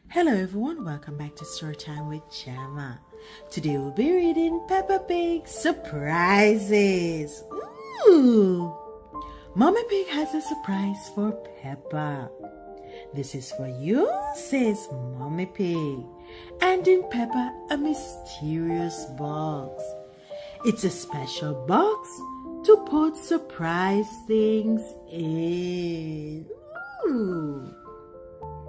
Hello everyone, welcome back to Storytime with Gemma. Today we'll be reading Peppapig Surprises. Ooh! Mommy Pig has a surprise for Peppa. This is for you, says Mommy Pig. And in Peppa, a mysterious box. It's a special box to put surprise things in. Ooh!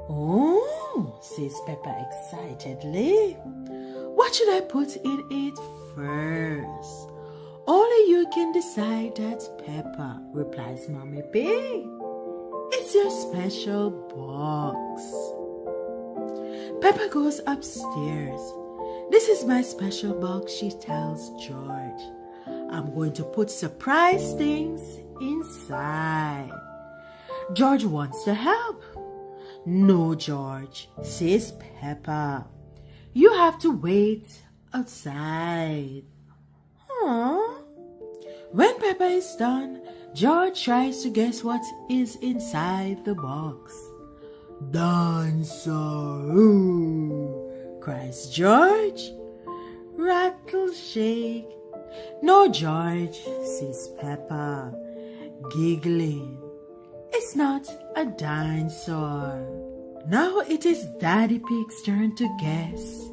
Oh, says Peppa excitedly. What should I put in it first? Only you can decide that, Peppa, replies Mommy Pig. It's your special box. Peppa goes upstairs. This is my special box, she tells George. I'm going to put surprise things inside. George wants to help. No, George, says Peppa. You have to wait outside. Aww. When Peppa is done, George tries to guess what is inside the box. Dancer, cries George. Rattle, shake. No, George, says Peppa, giggling. It's not a dinosaur. Now it is Daddy Pig's turn to guess.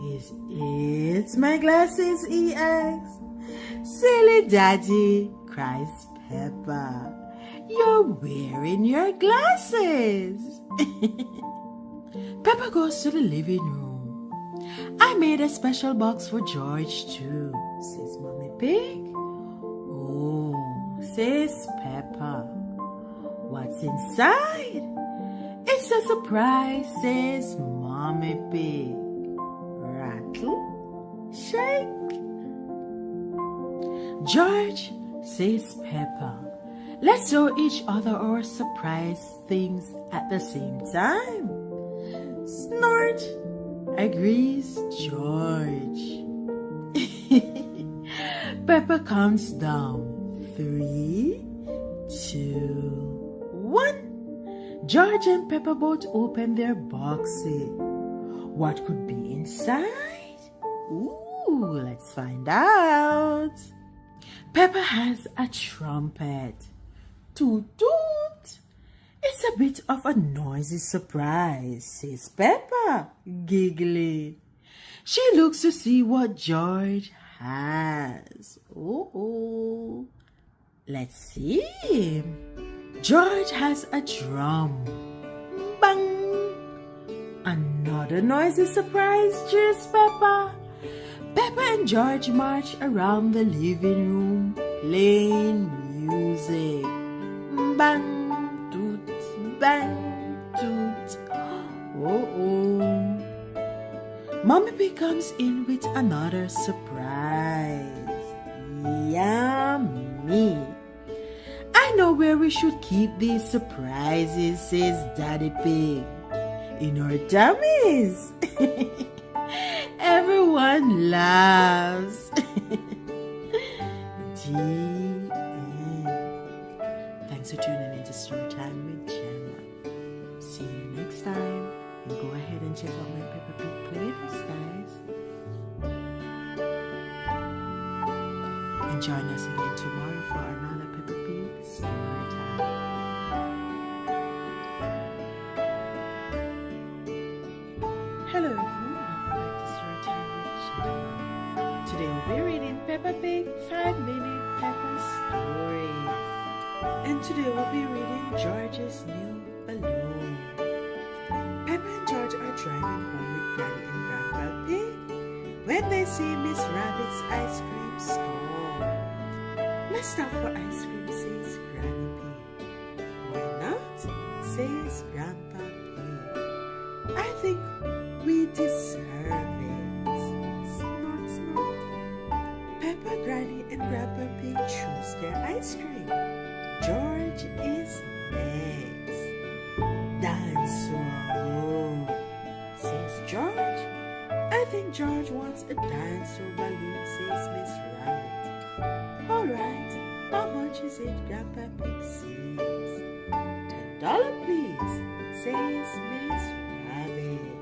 Is it my glasses, he asks. Silly Daddy, cries Peppa. You're wearing your glasses. Peppa goes to the living room. I made a special box for George too, says Mommy Pig. Oh, says Peppa. What's inside? It's a surprise, says Mommy Pig. Rattle, shake. George, says Peppa. Let's show each other our surprise things at the same time. Snort, agrees George. Peppa counts down. 3, 2, 1. George and Peppa both open their boxes. What could be inside? Ooh, let's find out. Peppa has a trumpet. Toot toot. It's a bit of a noisy surprise, says Peppa, giggling. She looks to see what George has. Oh, let's see. George has a drum. Bang! Another noisy surprise, cheers Peppa. Peppa and George march around the living room playing music. Bang, toot, bang, toot. Oh. Mommy Pig comes in with another surprise. Yummy. I know where we should keep these surprises, says Daddy Pig. In our tummies. Everyone laughs. The end. Thanks for tuning in to Storytime with Gemma. See you next time. And go ahead and check out my Peppapig playlist, guys. And join us again tomorrow for another Peppapig Storytime. Hello everyone, welcome back to Storytime with Gemma. Today we'll be reading Peppapig 5-Minute Peppa Stories. And today we'll be reading George's New Balloon. Peppa and George are driving home with Granny and Grandpa Pig when they see Miss Rabbit's ice cream stall. Let's stop for ice cream, says Granny Pig. Why not, says Grandpa Pig. I think we deserve it. Snort, snort. Peppa, Granny, and Grandpa Pig choose their ice cream. George is next. Dinosaur, says George. I think George wants a dinosaur balloon, says Miss Rabbit. All right, how much is it, Grandpa Pig says. $10, please, says Miss Rabbit.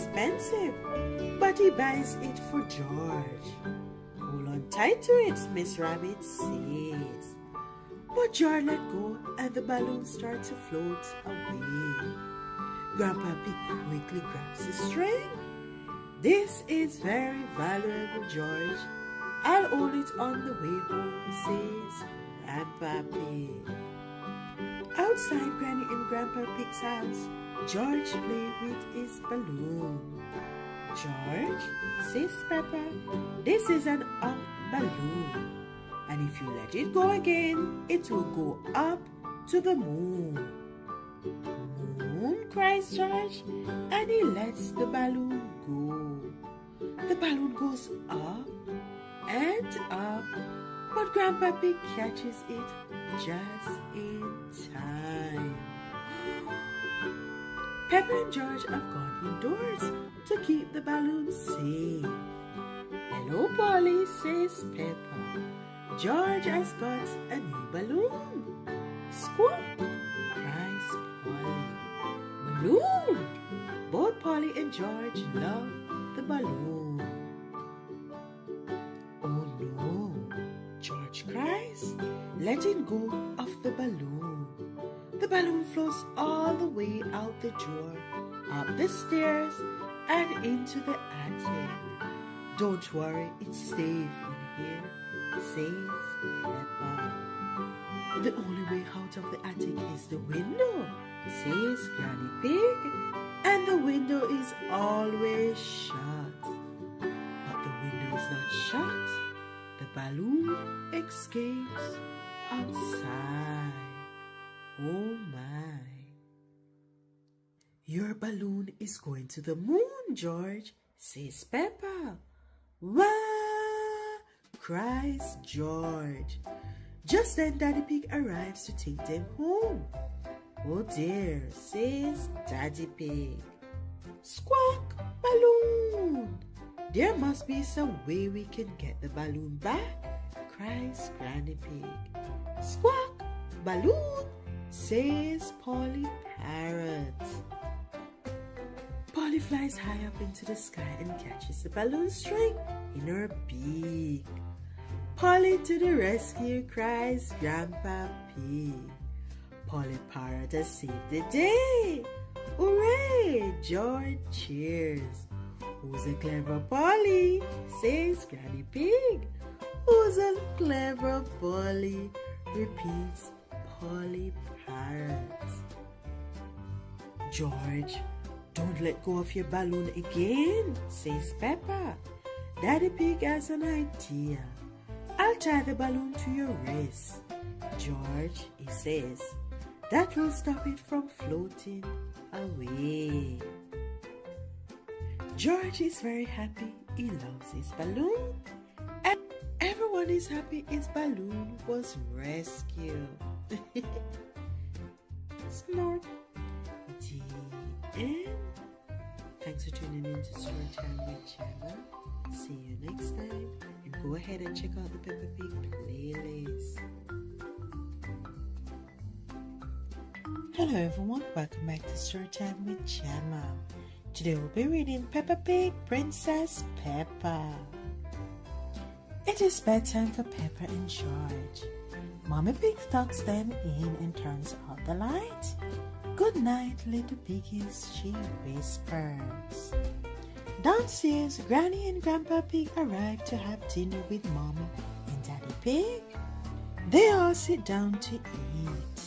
expensive, but he buys it for George. Hold on tight to it, Miss Rabbit says. But George let go and the balloon starts to float away. Grandpa Pig quickly grabs the string. This is very valuable, George. I'll hold it on the way home, says Grandpa Pig. Outside Granny and Grandpa Pig's house, George played with his balloon. George, says Peppa, this is an up balloon. And if you let it go again, it will go up to the moon. Moon, cries George, and he lets the balloon go. The balloon goes up and up, but Grandpa Pig catches it just in time. Peppa and George have gone indoors to keep the balloon safe. Hello, Polly, says Peppa. George has got a new balloon. Squawk, cries Polly. Balloon! Both Polly and George love the balloon. Oh no, George cries, letting go of the balloon. The balloon floats all the way out the door, up the stairs, and into the attic. Don't worry, it's safe in here, says Peppa. The only way out of the attic is the window, says Granny Pig, and the window is always shut. But the window is not shut. The balloon escapes outside. Oh my. Your balloon is going to the moon, George, says Peppa. Wah! Cries George. Just then Daddy Pig arrives to take them home. Oh dear, says Daddy Pig. Squawk, balloon! There must be some way we can get the balloon back, cries Granny Pig. Squawk, balloon, says Polly Parrot. Polly flies high up into the sky and catches the balloon string in her beak. Polly to the rescue, cries Grandpa Pig. Polly Parrot has saved the day. Hooray! George cheers. Who's a clever Polly? Says Granny Pig. Who's a clever Polly? Repeats Polly Parrot. George, don't let go of your balloon again, says Peppa. Daddy Pig has an idea. I'll tie the balloon to your wrist. George, he says, that will stop it from floating away. George is very happy. He loves his balloon. And everyone is happy his balloon was rescued. Snort. The end. Thanks for tuning in to Storytime with Channel. See you next time. And go ahead and check out the Peppapig playlist. Hello everyone, welcome back to Storytime with Gemma. Today we'll be reading Peppapig Princess Peppa. It is bedtime for Peppa and George. Mommy Pig tucks them in and turns out the light. Good night, little piggies, she whispers. Downstairs, Granny and Grandpa Pig arrive to have dinner with Mommy and Daddy Pig. They all sit down to eat.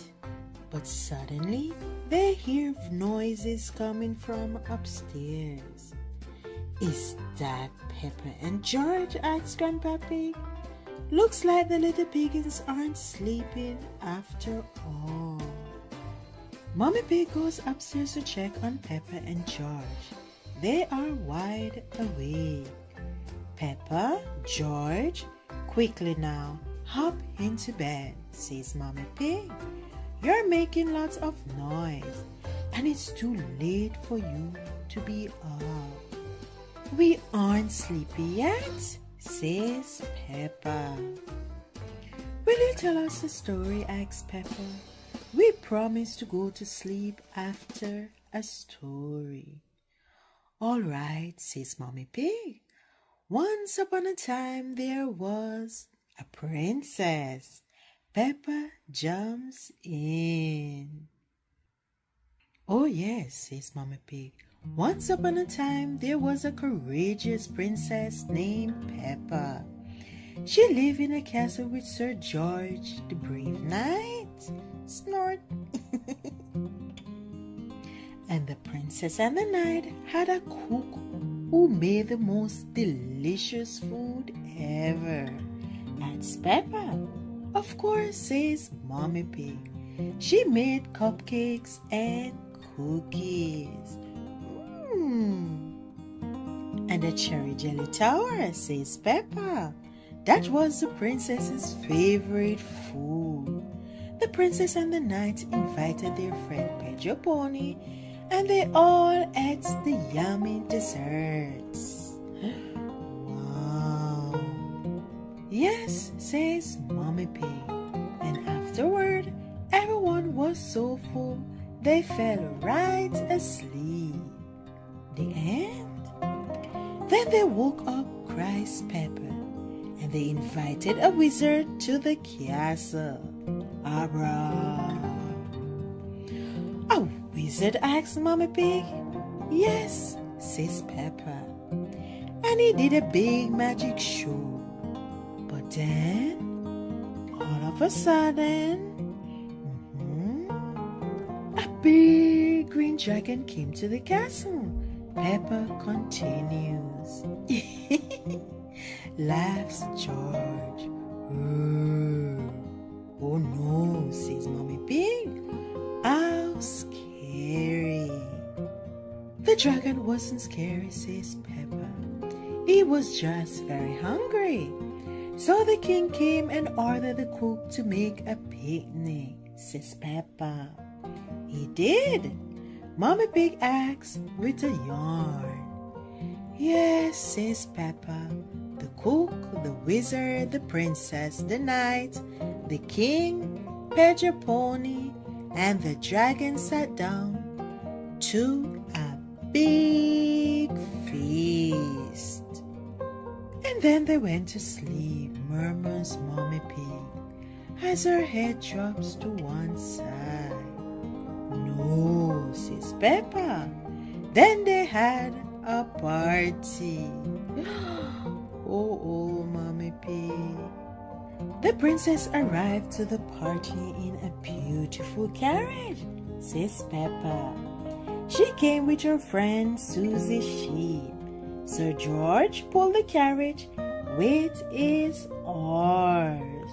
But suddenly, they hear noises coming from upstairs. Is that Peppa and George? Asks Grandpa Pig. Looks like the little piggins aren't sleeping after all. Mommy Pig goes upstairs to check on Peppa and George. They are wide awake. Peppa, George, quickly now, hop into bed, says Mommy Pig. You're making lots of noise, and it's too late for you to be up. We aren't sleepy yet, says Peppa. Will you tell us a story, asks Peppa. We promised to go to sleep after a story. All right, says Mommy Pig. Once upon a time there was a princess. Peppa jumps in. Oh yes, says Mommy Pig. Once upon a time there was a courageous princess named Peppa. She lived in a castle with Sir George, the brave knight. Snort. And the princess and the knight had a cook who made the most delicious food ever. That's Peppa. Of course, says Mommy Pig. She made cupcakes and cookies. And a cherry jelly tower, says Peppa. That was the princess's favorite food. The princess and the knight invited their friend Peppapig, and they all ate the yummy desserts. Wow. Yes, says Mommy Pig. And afterward, everyone was so full they fell right asleep. The end. Then they woke up, cries Peppa, and they invited a wizard to the castle. Abra. A wizard, asked Mommy Pig. Yes, says Peppa. And he did a big magic show. But then, all of a sudden, a big green dragon came to the castle. Peppa continues. Laughs George. Oh no, says Mommy Pig. How scary. The dragon wasn't scary, says Peppa. He was just very hungry. So the king came and ordered the cook to make a picnic, says Peppa. He did. Mommy Pig asked with a yawn. Yes, says Peppa. The cook, the wizard, the princess, the knight, the king, Peppapig, and the dragon sat down to a big feast. And then they went to sleep, murmurs Mommy Pig, as her head drops to one side. No, says Peppa. Then they had a party. Oh, Mommy Pig. The princess arrived to the party in a beautiful carriage, says Peppa. She came with her friend Susie Sheep. Sir George pulled the carriage with his oars.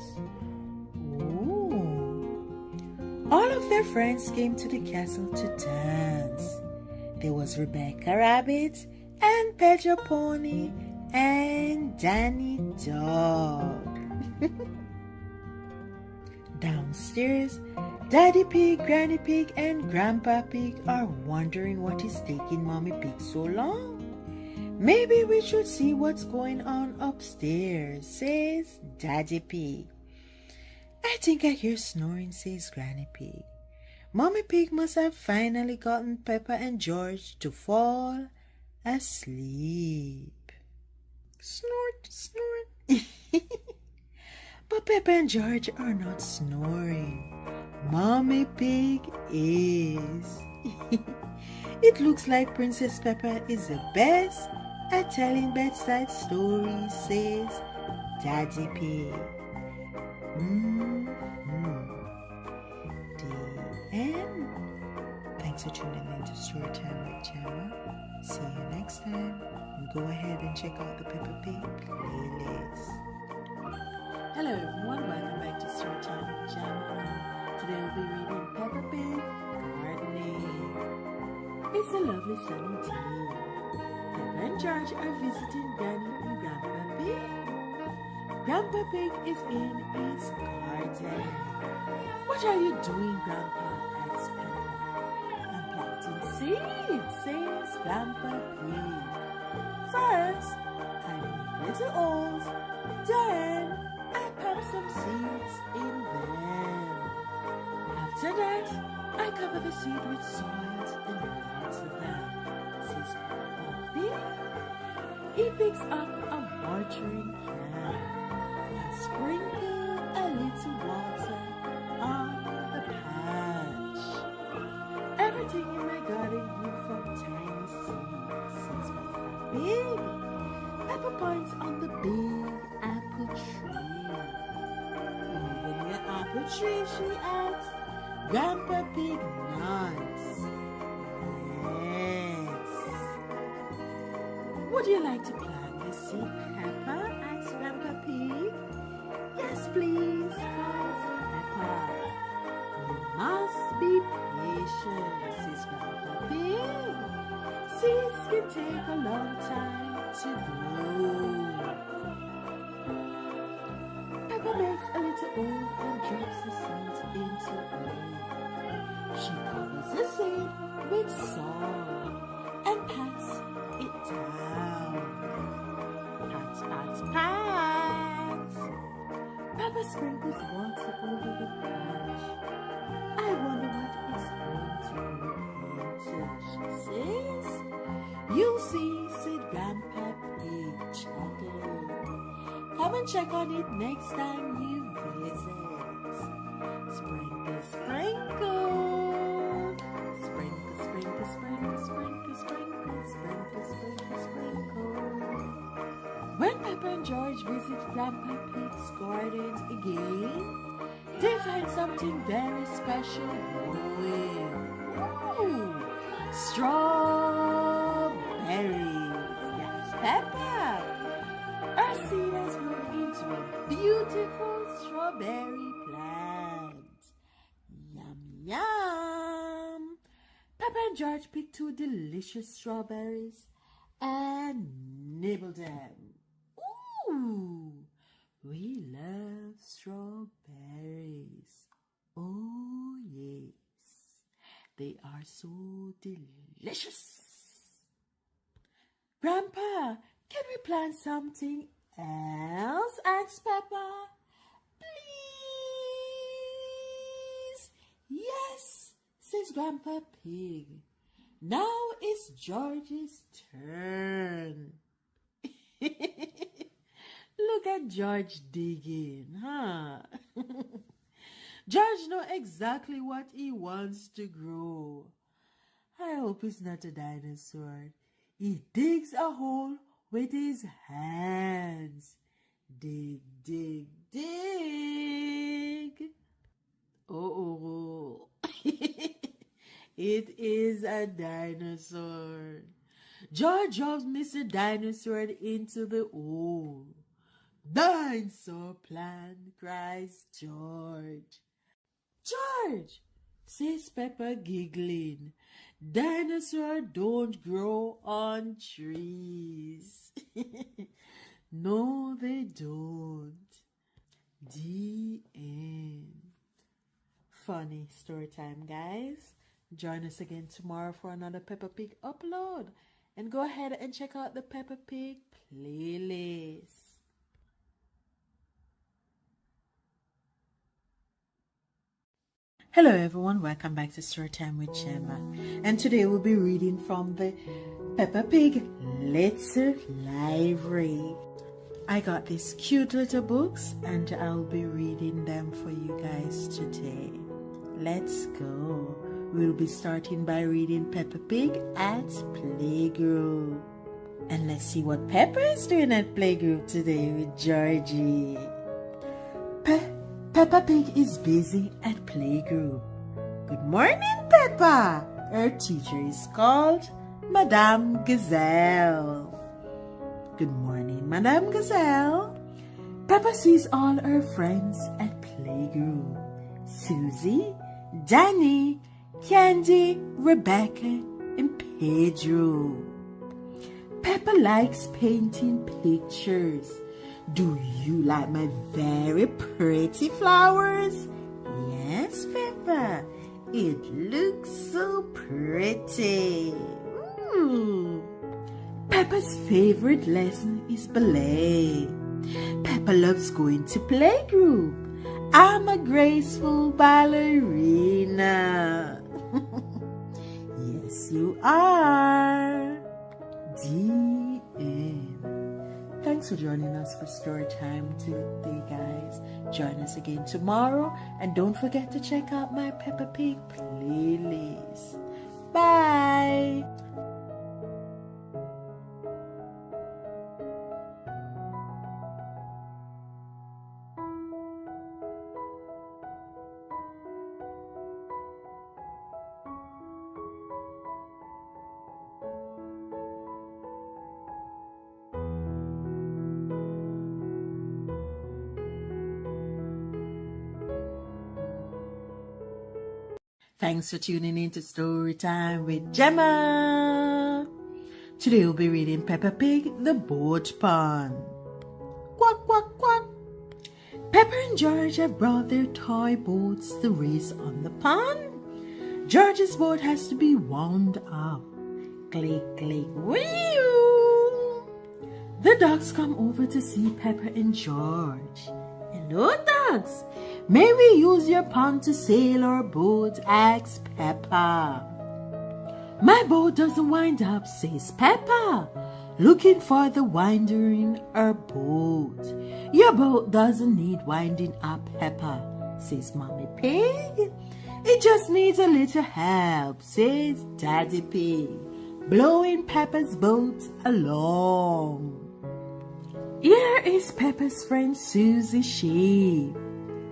All of their friends came to the castle to dance. There was Rebecca Rabbit and Peppapig and Danny Dog. Downstairs, Daddy Pig, Granny Pig, and Grandpa Pig are wondering what is taking Mommy Pig so long. Maybe we should see what's going on upstairs, says Daddy Pig. I think I hear snoring, says Granny Pig. Mommy Pig must have finally gotten Peppa and George to fall asleep. Snort, snort. But Peppa and George are not snoring. Mommy Pig is. It looks like Princess Peppa is the best at telling bedside stories, says Daddy Pig. The end. Thanks for tuning in to Storytime with Gemma. See you next time. And go ahead and check out the Peppapig playlist. Hello everyone, welcome back to Storytime with Gemma. Today we'll be reading Peppapig Gardening. It's a lovely sunny day. Peppa and George are visiting Granny and Grandpa Pig. Grandpa Pig is in his garden. What are you doing, Grandpa? Asks Peppa. I'm planting seeds, says Grandpa Pig. First, I make little holes, then I pop some seeds in them. After that, I cover the seed with soil and water them, says Grandpa. He picks up a watering can and sprinkles a little water on the patch. Everything in my garden grew from tiny seeds, says Peppa Pig. Peppa points on the big apple tree. Even your apple tree, she adds. Grandpa Pig nods. Yes. Would you like to plant the seed, Peppa? Asked Grandpa Pig. Yes, please, cries Peppa. You must be patient, says Grandpa Pig. Seeds can take a long time to grow. Peppa makes a little hole and drops the seed into it. She covers the seed with soil and pats it down. Pat, pat, pat. Peppa sprinkles water over the patch. I wonder what it's going to grow into, she says. You'll see, said Grandpa Pig, chuckling. Come and check on it next time you visit. Sprinkle, sprinkle. Sprinkle, sprinkle, sprinkle, sprinkle, sprinkle, sprinkle, sprinkle, sprinkle. When Peppa and George visit Grandpa Pig's garden again, they find something very special growing. Ooh, strawberries. Yes, Peppa. Our seed has grown into a beautiful strawberry plant. Yum, yum. Peppa and George picked 2 delicious strawberries and nibbled them. Ooh, we love strawberries. Oh, yes. They are so delicious. Grandpa, can we plant something else? Asked Peppa. Please. Yes, says Grandpa Pig. Now it's George's turn. Look at George digging, huh? George knows exactly what he wants to grow. I hope it's not a dinosaur. He digs a hole with his hands. Dig, dig, dig. Oh, it is a dinosaur. George drops Mr. Dinosaur into the hole. Dinosaur plan, cries George. George, says Peppa, giggling. Dinosaurs don't grow on trees. No, they don't. The end. Funny story time, guys. Join us again tomorrow for another Peppa Pig upload. And go ahead and check out the Peppa Pig playlist. Hello everyone, welcome back to Storytime with Gemma. And today we'll be reading from the Peppa Pig Little Library. I got these cute little books and I'll be reading them for you guys today. Let's go. We'll be starting by reading Peppa Pig at Playgroup. And let's see what Peppa is doing at Playgroup today with Georgie. Peppa Pig is busy at Playgroup. Good morning, Peppa. Her teacher is called Madame Gazelle. Good morning, Madame Gazelle. Peppa sees all her friends at Playgroup. Susie, Danny, Candy, Rebecca, and Pedro. Peppa likes painting pictures. Do you like my very pretty flowers? Yes, Peppa. It looks so pretty. Peppa's favorite lesson is ballet. Peppa loves going to playgroup. I'm a graceful ballerina. Yes, you are. The end. for joining us for story time today, guys. Join us again tomorrow, and don't forget to check out my Peppa Pig playlist. Bye. Thanks for tuning in to Story Time with Gemma. Today we'll be reading Peppa Pig, the Boat Pond. Quack, quack, quack. Peppa and George have brought their toy boats to race on the pond. George's boat has to be wound up. Click, click, wheel. The dogs come over to see Peppa and George. Hello, dogs. May we use your pond to sail our boat? Asks Peppa. My boat doesn't wind up, says Peppa, looking for the winder in her boat. Your boat doesn't need winding up, Peppa, says Mommy Pig. It just needs a little help, says Daddy Pig, blowing Peppa's boat along. Here is Peppa's friend Susie Sheep.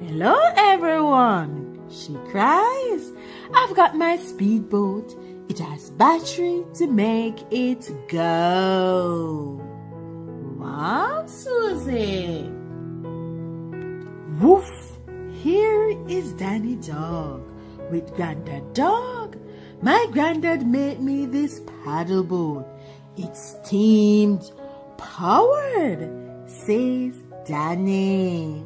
Hello, everyone, she cries. I've got my speedboat. It has battery to make it go. Wow, Susie. Woof! Here is Danny Dog with Grandad Dog. My granddad made me this paddle boat. It's steamed powered, says Danny.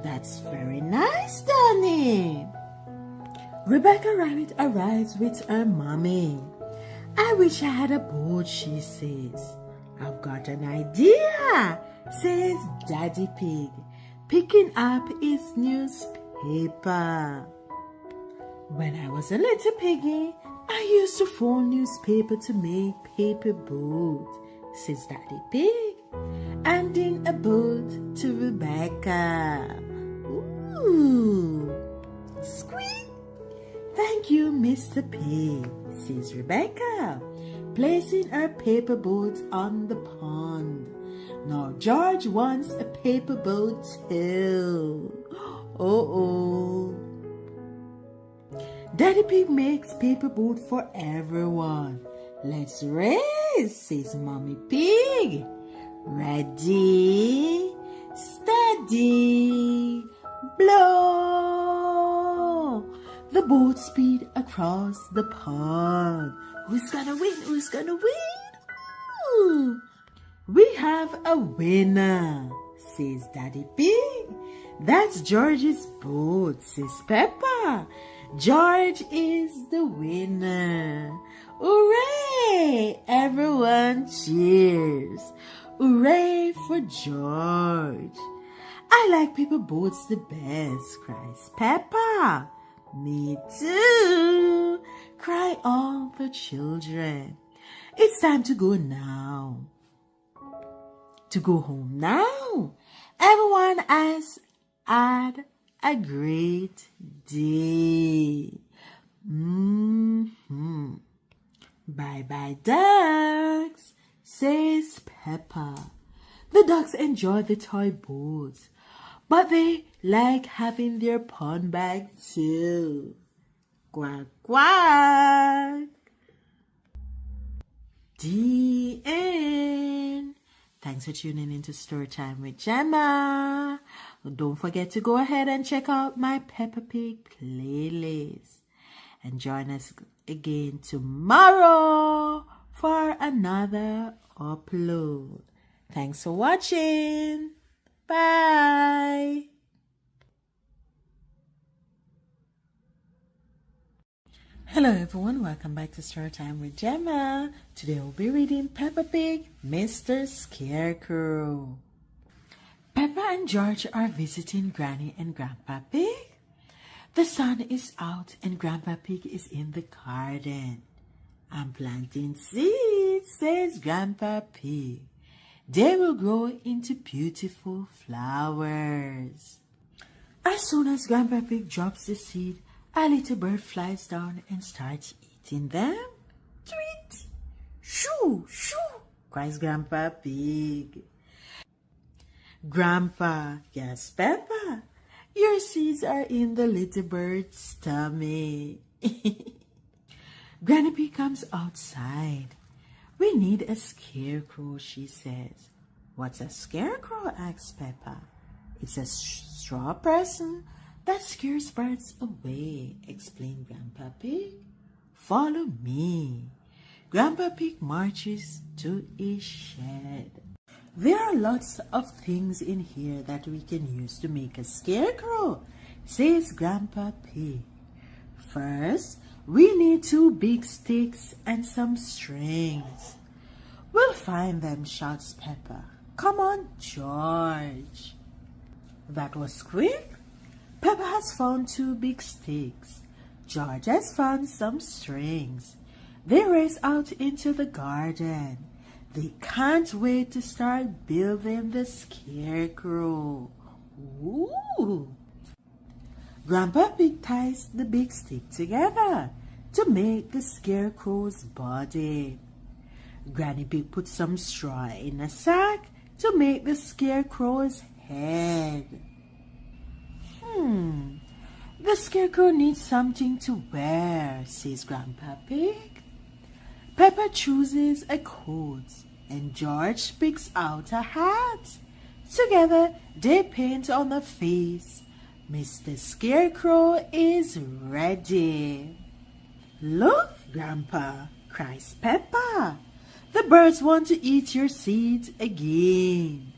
That's very nice, Danny. Rebecca Rabbit arrives with her mommy. I wish I had a boat, she says. I've got an idea, says Daddy Pig, picking up his newspaper. When I was a little piggy, I used to fold newspaper to make paper boat, says Daddy Pig, handing a boat to Rebecca. Ooh, squeak! Thank you, Mr. Pig, says Rebecca, placing her paper boat on the pond. Now George wants a paper boat too. Uh-oh. Daddy Pig makes paper boat for everyone. Let's race, says Mommy Pig. Ready, steady, blow. The boat speed across the pond. Who's gonna win? Who's gonna win? Ooh. We have a winner, says Daddy Pig. That's George's boat, says Peppa. George is the winner. Hooray! Everyone cheers. Hooray for George. I like paper boats the best, cries Peppa. Me too, cry all the children. It's time to go now. To go home now. Everyone has had a great day. Bye-bye, ducks, says Peppa. The ducks enjoy the toy boats, but they like having their pond bag too. Quack, quack. The end. Thanks for tuning into Storytime with Gemma. Don't forget to go ahead and check out my Peppa Pig playlist. And join us again tomorrow for another upload. Thanks for watching. Bye. Hello everyone, welcome back to Storytime with Gemma. Today we'll be reading Peppa Pig, Mr. Scarecrow. Peppa and George are visiting Granny and Grandpa Pig. The sun is out and Grandpa Pig is in the garden. I'm planting seeds, says Grandpa Pig. they will grow into beautiful flowers. As soon as Grandpa Pig drops the seed, a little bird flies down and starts eating them. Tweet! Shoo! Shoo! Cries Grandpa Pig. Grandpa, yes, Peppa, your seeds are in the little bird's tummy. Granny Pig comes outside. We need a scarecrow, she says. What's a scarecrow? Asks Peppa. It's a straw person that scares birds away, explained Grandpa Pig. Follow me. Grandpa Pig marches to his shed. There are lots of things in here that we can use to make a scarecrow, says Grandpa Pig. First, we need 2 big sticks and some strings. We'll find them, shouts Peppa. Come on, George. That was quick. Peppa has found 2 big sticks. George has found some strings. They race out into the garden. They can't wait to start building the scarecrow. Ooh! Grandpa Pig ties the big stick together to make the scarecrow's body. Granny Pig puts some straw in a sack to make the scarecrow's head. The scarecrow needs something to wear, says Grandpa Pig. Peppa chooses a coat and George picks out a hat. Together they paint on the face. Mr. Scarecrow is ready. Look, Grandpa, cries Peppa. The birds want to eat your seeds again.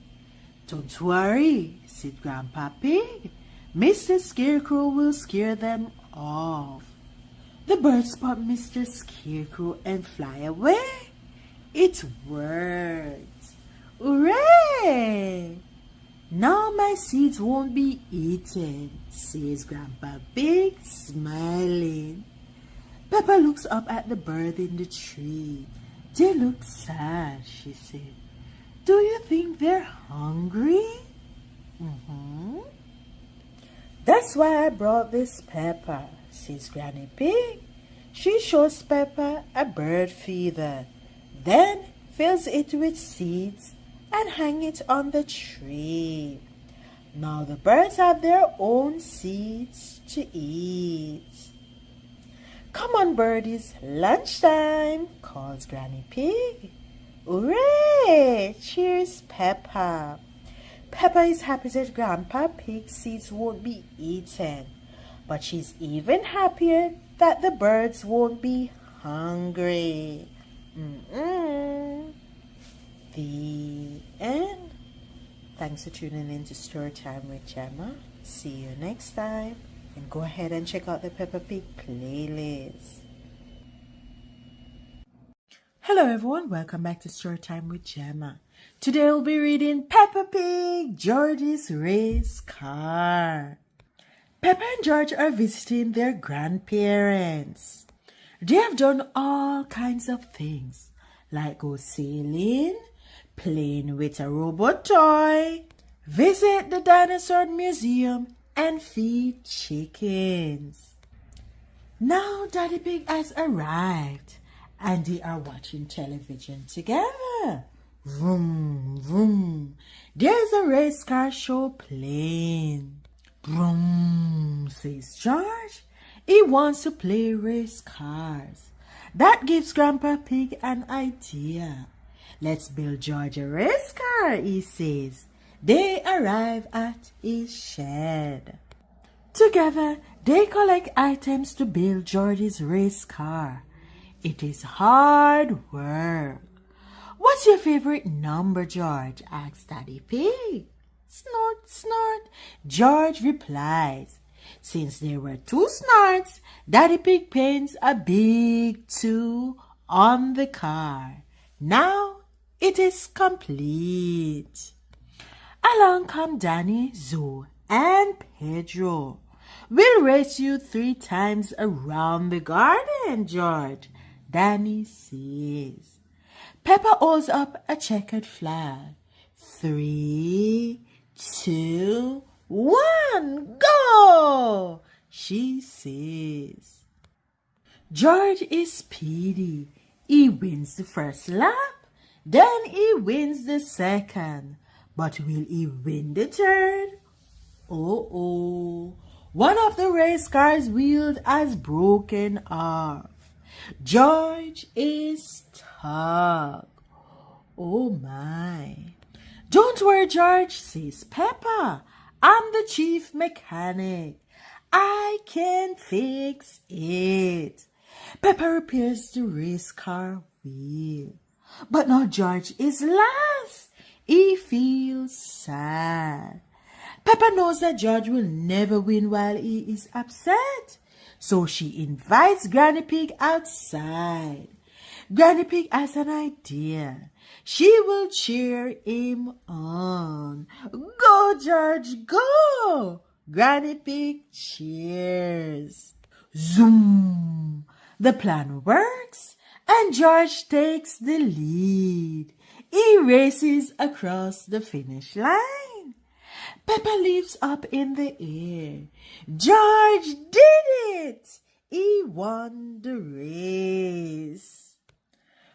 Don't worry, said Grandpa Pig. Mr. Scarecrow will scare them off. The birds spot Mr. Scarecrow and fly away. It worked. Hooray! Now my seeds won't be eaten, says Grandpa Pig, smiling. Peppa looks up at the bird in the tree. They look sad, she said. Do you think they're hungry? That's why I brought this Peppa, says Granny Pig. She shows Peppa a bird feather, then fills it with seeds and hang it on the tree. Now the birds have their own seeds to eat. Come on, birdies, lunchtime, calls Granny Pig. Hooray! Cheers, Peppa. Peppa is happy that Grandpa Pig's seeds won't be eaten, but she's even happier that the birds won't be hungry. The end. Thanks for tuning in to Storytime with Gemma. See you next time. And go ahead and check out the Peppa Pig playlist. Hello everyone, welcome back to Storytime with Gemma. Today we'll be reading Peppa Pig, George's Race Car. Peppa and George are visiting their grandparents. They have done all kinds of things, like go sailing, playing with a robot toy, visit the dinosaur museum, and feed chickens. Now Daddy Pig has arrived and they are watching television together. Vroom, vroom. There's a race car show playing. Vroom, says George. He wants to play race cars. That gives Grandpa Pig an idea. Let's build George a race car, he says. They arrive at his shed. Together, they collect items to build George's race car. It is hard work. What's your favorite number, George? Asks Daddy Pig. Snort, snort. George replies. Since there were 2 snorts, Daddy Pig paints a big 2 on the car. Now it is complete. Along come Danny, Zoe, and Pedro. We'll race you 3 times around the garden, George, Danny says. Peppa holds up a checkered flag. 3, 2, 1, go! She says. George is speedy. He wins the first lap. Then he wins the second. But will he win the third? Oh. One of the race cars' wheels has broken off. George is stuck. Oh my. Don't worry, George, says Peppa. I'm the chief mechanic. I can fix it. Peppa repairs the race car wheel. But now George is last. He feels sad. Peppa knows that George will never win while he is upset. So she invites Granny Pig outside. Granny Pig has an idea. She will cheer him on. Go, George, go! Granny Pig cheers. Zoom! The plan works, and George takes the lead. He races across the finish line. Peppa leaps up in the air. George did it! He won the race.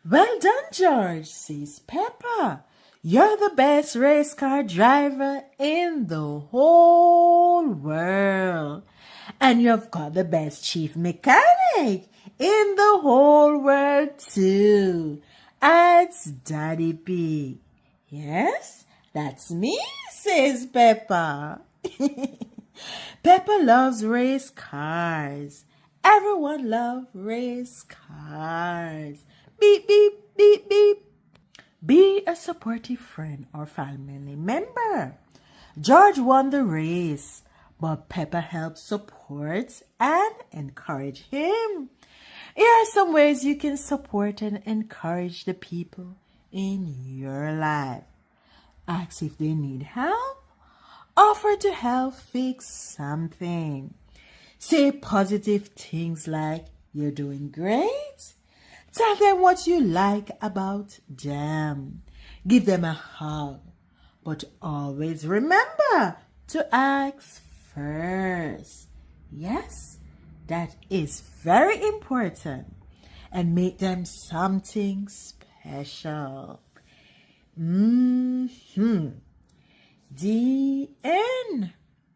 Well done, George, says Peppa. You're the best race car driver in the whole world. And you've got the best chief mechanic in the whole world too. That's Daddy Pig. Yes, that's me, says Peppa. Peppa loves race cars. Everyone loves race cars. Beep, beep, beep, beep. Be a supportive friend or family member. George won the race, but Peppa helped support and encourage him. Here are some ways you can support and encourage the people in your life. Ask if they need help. Offer to help fix something. Say positive things like, you're doing great. Tell them what you like about them. Give them a hug. But always remember to ask first. Yes, that is very important. And make them something special. The end.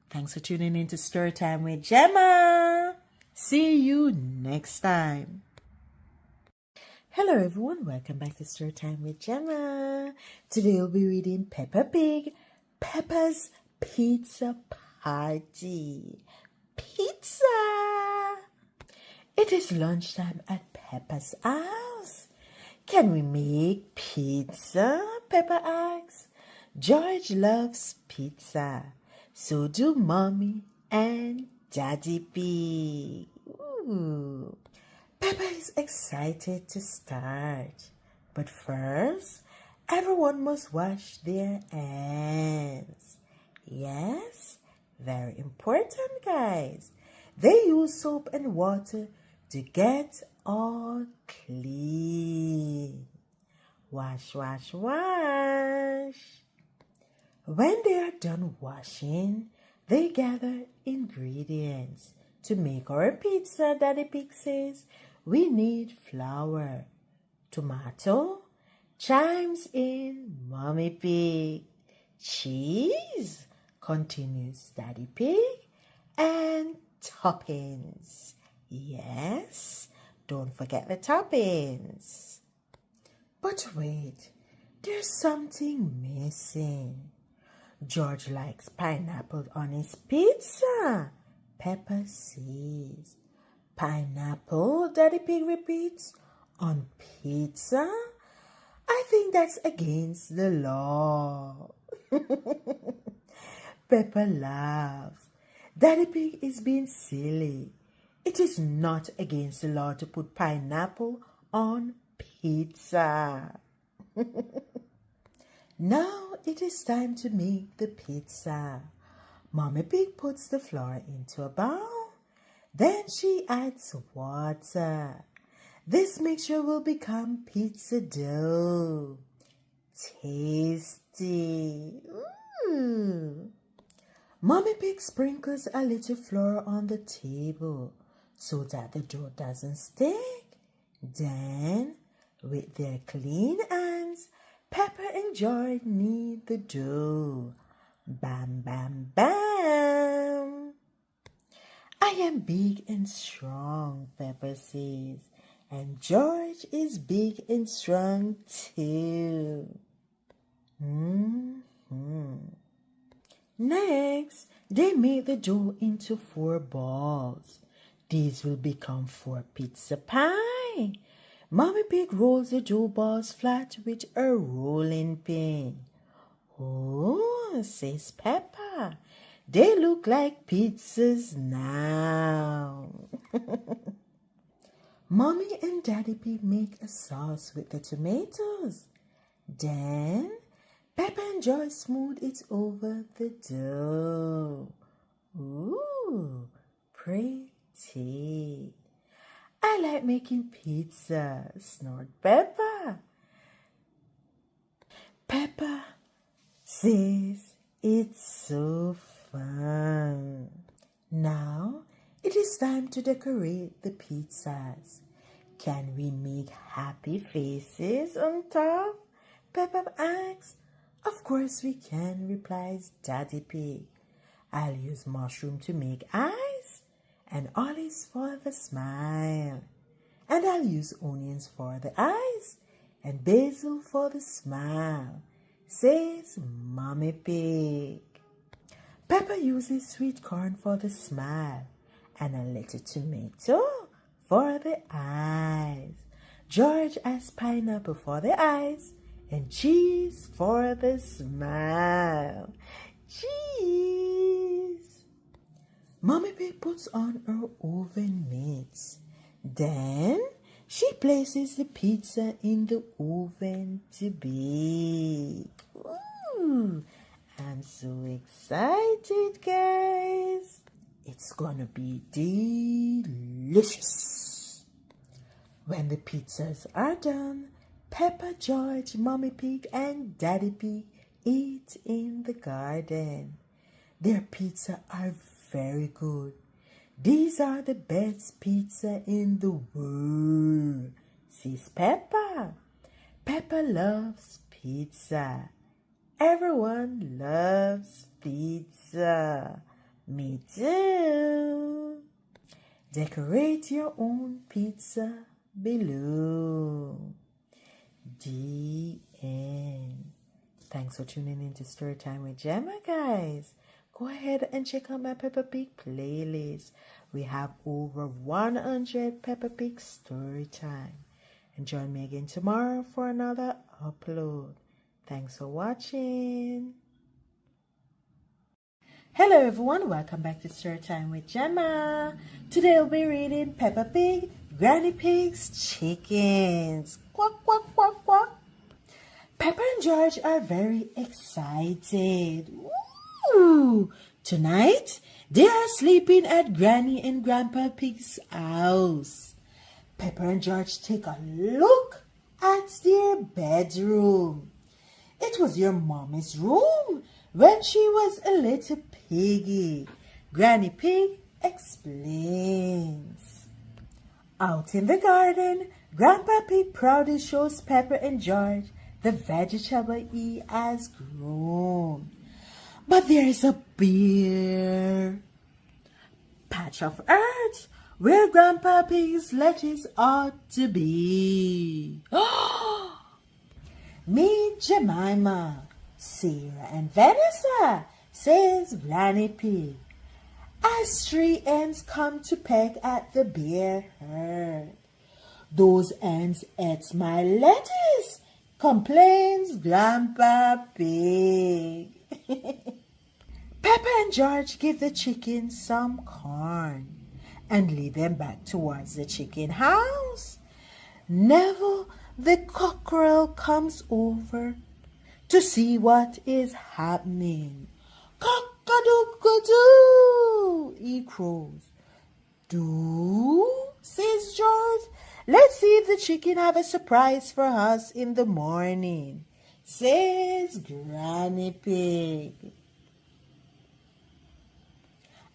Thanks for tuning in to Storytime with Gemma. See you next time. Hello everyone, welcome back to Storytime with Gemma. Today we'll be reading Peppa Pig, Peppa's Pizza Party. Pizza! It is lunchtime at Peppa's house. Can we make pizza? Peppa asks. George loves pizza. So do Mommy and Daddy Pig. Ooh. Peppa is excited to start. But first, everyone must wash their hands. Yes, very important, guys. They use soap and water to get all clean. Wash, wash, wash. When they are done washing, they gather ingredients. To make our pizza, Daddy Pig says, we need flour. Tomato, chimes in Mommy Pig. Cheese, continues Daddy Pig. And toppings. Yes, don't forget the toppings. But wait, there's something missing. George likes pineapple on his pizza. Peppa says. Pineapple, Daddy Pig repeats. On pizza? I think that's against the law. Peppa laughs. Daddy Pig is being silly. It is not against the law to put pineapple on pizza. Now it is time to make the pizza. Mommy Pig puts the flour into a bowl. Then she adds water. This mixture will become pizza dough. Taste tasty. Mommy Pig sprinkles a little flour on the table so that the dough doesn't stick. Then, with their clean hands, Peppa and George knead the dough. Bam, bam, bam. I am big and strong, Peppa says, and George is big and strong too. Next, they make the dough into 4 balls. These will become 4 pizza pie. Mommy Pig rolls the dough balls flat with a rolling pin. Oh, says Peppa, they look like pizzas now. Mommy and Daddy Pig make a sauce with the tomatoes. Then Peppa and George smooth it over the dough. Ooh, pretty. I like making pizza, snored Peppa. Peppa says it's so fun. Now it is time to decorate the pizzas. Can we make happy faces on top? Peppa asks. Of course we can, replies Daddy Pig. I'll use mushroom to make eyes and olives for the smile. And I'll use onions for the eyes and basil for the smile, says Mommy Pig. Peppa uses sweet corn for the smile and a little tomato for the eyes. George has pineapple for the eyes and cheese for the smile. Cheese! Mommy Pig puts on her oven mitts. Then she places the pizza in the oven to bake. Ooh, I'm so excited, guys. It's gonna be delicious. When the pizzas are done, Peppa, George, Mommy Pig, and Daddy Pig eat in the garden. Their pizza are very good. These are the best pizza in the world, says Peppa. Peppa loves pizza. Everyone loves pizza. Me too. Decorate your own pizza below. The end. Thanks for tuning in to Storytime with Gemma, guys. Go ahead and check out my Peppa Pig playlist. We have over 100 Peppa Pig Storytime. And join me again tomorrow for another upload. Thanks for watching. Hello everyone, welcome back to Storytime with Gemma. Today I'll be reading Peppa Pig, Granny Pig's Chickens. Quack, quack, quack, quack. Peppa and George are very excited. Woo! Tonight, they are sleeping at Granny and Grandpa Pig's house. Peppa and George take a look at their bedroom. It was your mommy's room when she was a little piggy. Granny Pig explains. Out in the garden, Grandpa Pig proudly shows Peppa and George the vegetable he has grown. But there is a bare patch of earth where Grandpa Pig's lettuce ought to be. Meet Jemima, Sarah, and Vanessa, says Granny Pig, as 3 ants come to peck at the bare earth. Those ants ate my lettuce, complains Grandpa Pig. Peppa and George give the chickens some corn and lead them back towards the chicken house. Neville the cockerel comes over to see what is happening. Cock-a-doodle-doo, he crows. Do, says George. Let's see if the chicken have a surprise for us in the morning, says Granny Pig.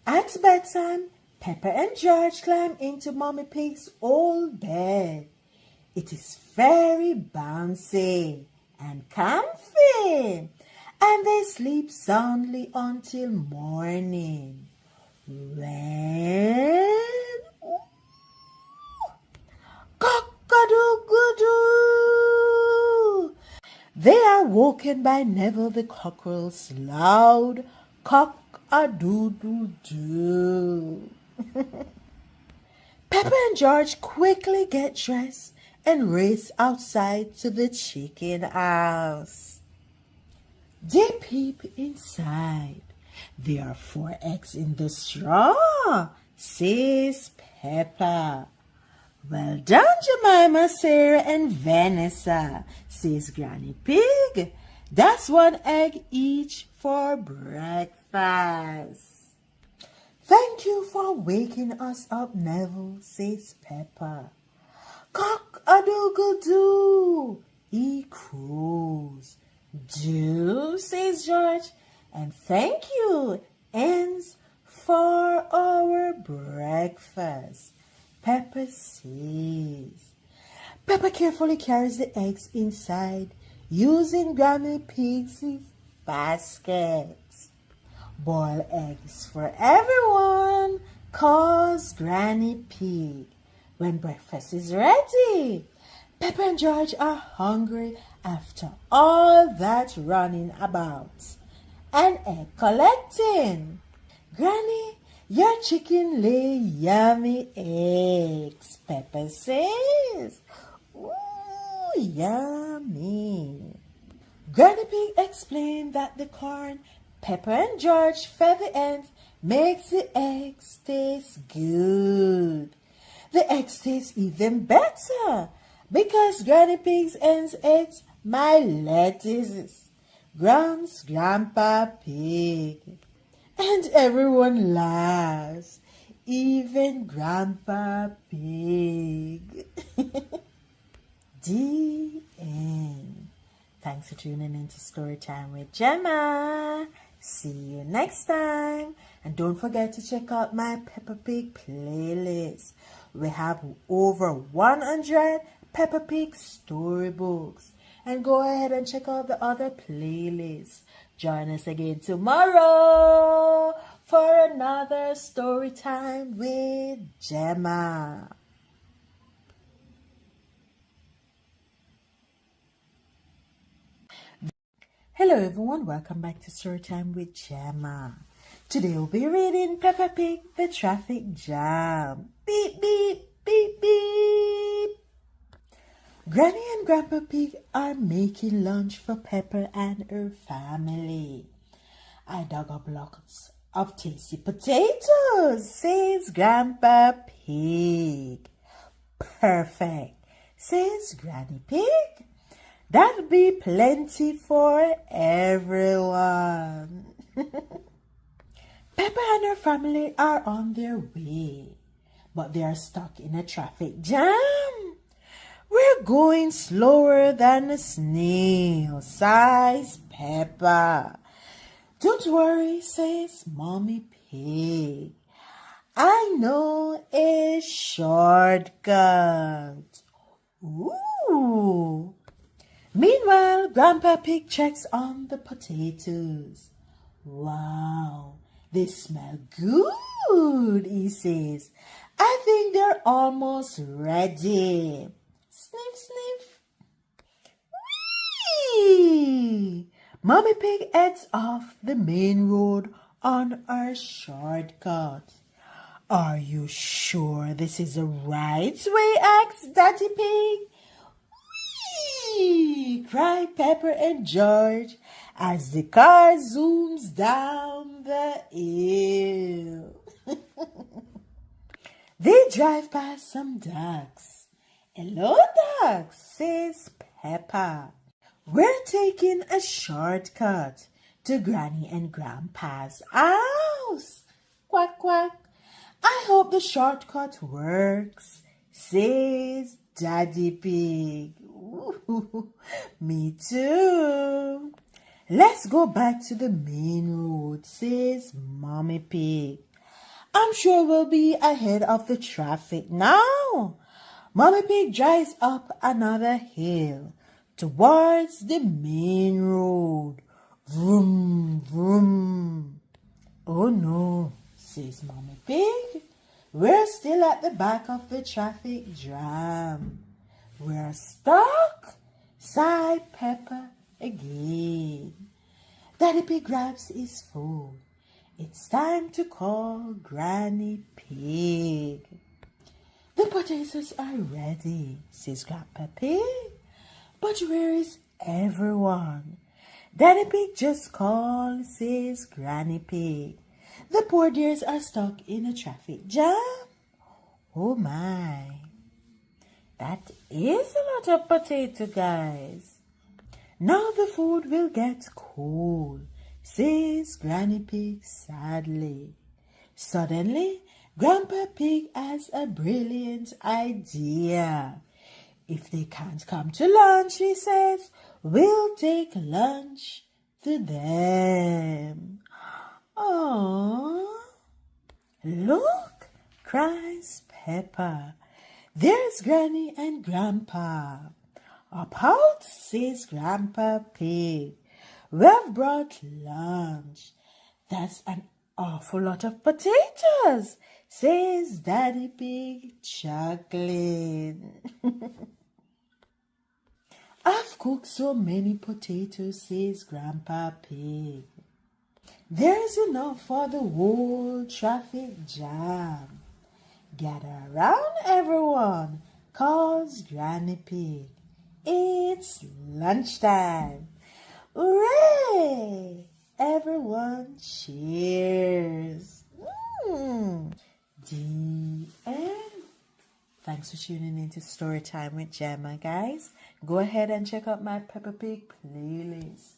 At bedtime, Peppa and George climb into Mommy Pig's old bed. It is very bouncy and comfy, and they sleep soundly until morning. When cock-a-doodle-doo, they are woken by Neville the cockerel's loud cock-a-doodle-doo. Peppa and George quickly get dressed and race outside to the chicken house. They peep inside. There are 4 eggs in the straw, says Peppa. Well done, Jemima, Sarah, and Vanessa, says Granny Pig. That's 1 egg each for breakfast. Thank you for waking us up, Neville, says Peppa. Cock-a-doodle-doo, he crows. Do, says George, and thank you, ends for our breakfast, Peppa says. Peppa carefully carries the eggs inside using Granny Pig's baskets. Boil eggs for everyone, calls Granny Pig. When breakfast is ready, Peppa and George are hungry after all that running about and egg collecting. Granny, your chicken lay yummy eggs, Peppa says. Ooh, yummy. Granny Pig explained that the corn Peppa and George fed the ends makes the eggs taste good. The eggs taste even better because Granny Pig's ends ate my lettuces, grunts Grandpa Pig. And everyone laughs, even Grandpa Pig. The end. Thanks for tuning in to Storytime with Gemma. See you next time. And don't forget to check out my Peppapig playlist. We have over 100 Peppapig storybooks. And go ahead and check out the other playlists. Join us again tomorrow for another story time with Gemma. Hello everyone, welcome back to Storytime with Gemma. Today we'll be reading Peppapig, the Traffic Jam. Beep, beep, beep, beep. Granny and Grandpa Pig are making lunch for Peppa and her family. I dug up lots of tasty potatoes, says Grandpa Pig. Perfect, says Granny Pig. That'll be plenty for everyone. Peppa and her family are on their way, but they are stuck in a traffic jam. We're going slower than a snail, sighs Peppa. Don't worry, says Mommy Pig. I know a shortcut. Ooh. Meanwhile, Grandpa Pig checks on the potatoes. Wow, they smell good, he says. I think they're almost ready. Sniff, sniff. Whee! Mommy Pig heads off the main road on her shortcut. Are you sure this is the right way, asks Daddy Pig. Whee! Cry Peppa and George as the car zooms down the hill. They drive past some ducks. Hello, ducks, says Peppa. We're taking a shortcut to Granny and Grandpa's house. Quack, quack. I hope the shortcut works, says Daddy Pig. Ooh. Me too. Let's go back to the main road, says Mommy Pig. I'm sure we'll be ahead of the traffic now. Mommy Pig drives up another hill towards the main road. Vroom, vroom. Oh no, says Mommy Pig. We're still at the back of the traffic jam. We're stuck, sighed Peppa again. Daddy Pig grabs his phone. It's time to call Granny Pig. The potatoes are ready, says Grandpa Pig. But where is everyone? Daddy Pig just called, says Granny Pig. The poor dears are stuck in a traffic jam. Oh my. That is a lot of potato, guys. Now the food will get cold, says Granny Pig sadly. Suddenly, Grandpa Pig has a brilliant idea. If they can't come to lunch, he says, we'll take lunch to them. Aww. Look, cries Peppa. There's Granny and Grandpa. Up out, says Grandpa Pig. We've brought lunch. That's an awful lot of potatoes, says Daddy Pig, chuckling. I've cooked so many potatoes, says Grandpa Pig. There's enough for the whole traffic jam. Gather around, everyone, calls Granny Pig. It's lunchtime. Hooray! Everyone cheers. The end. Thanks for tuning in to Storytime with Gemma, guys. Go ahead and check out my Peppa Pig playlist.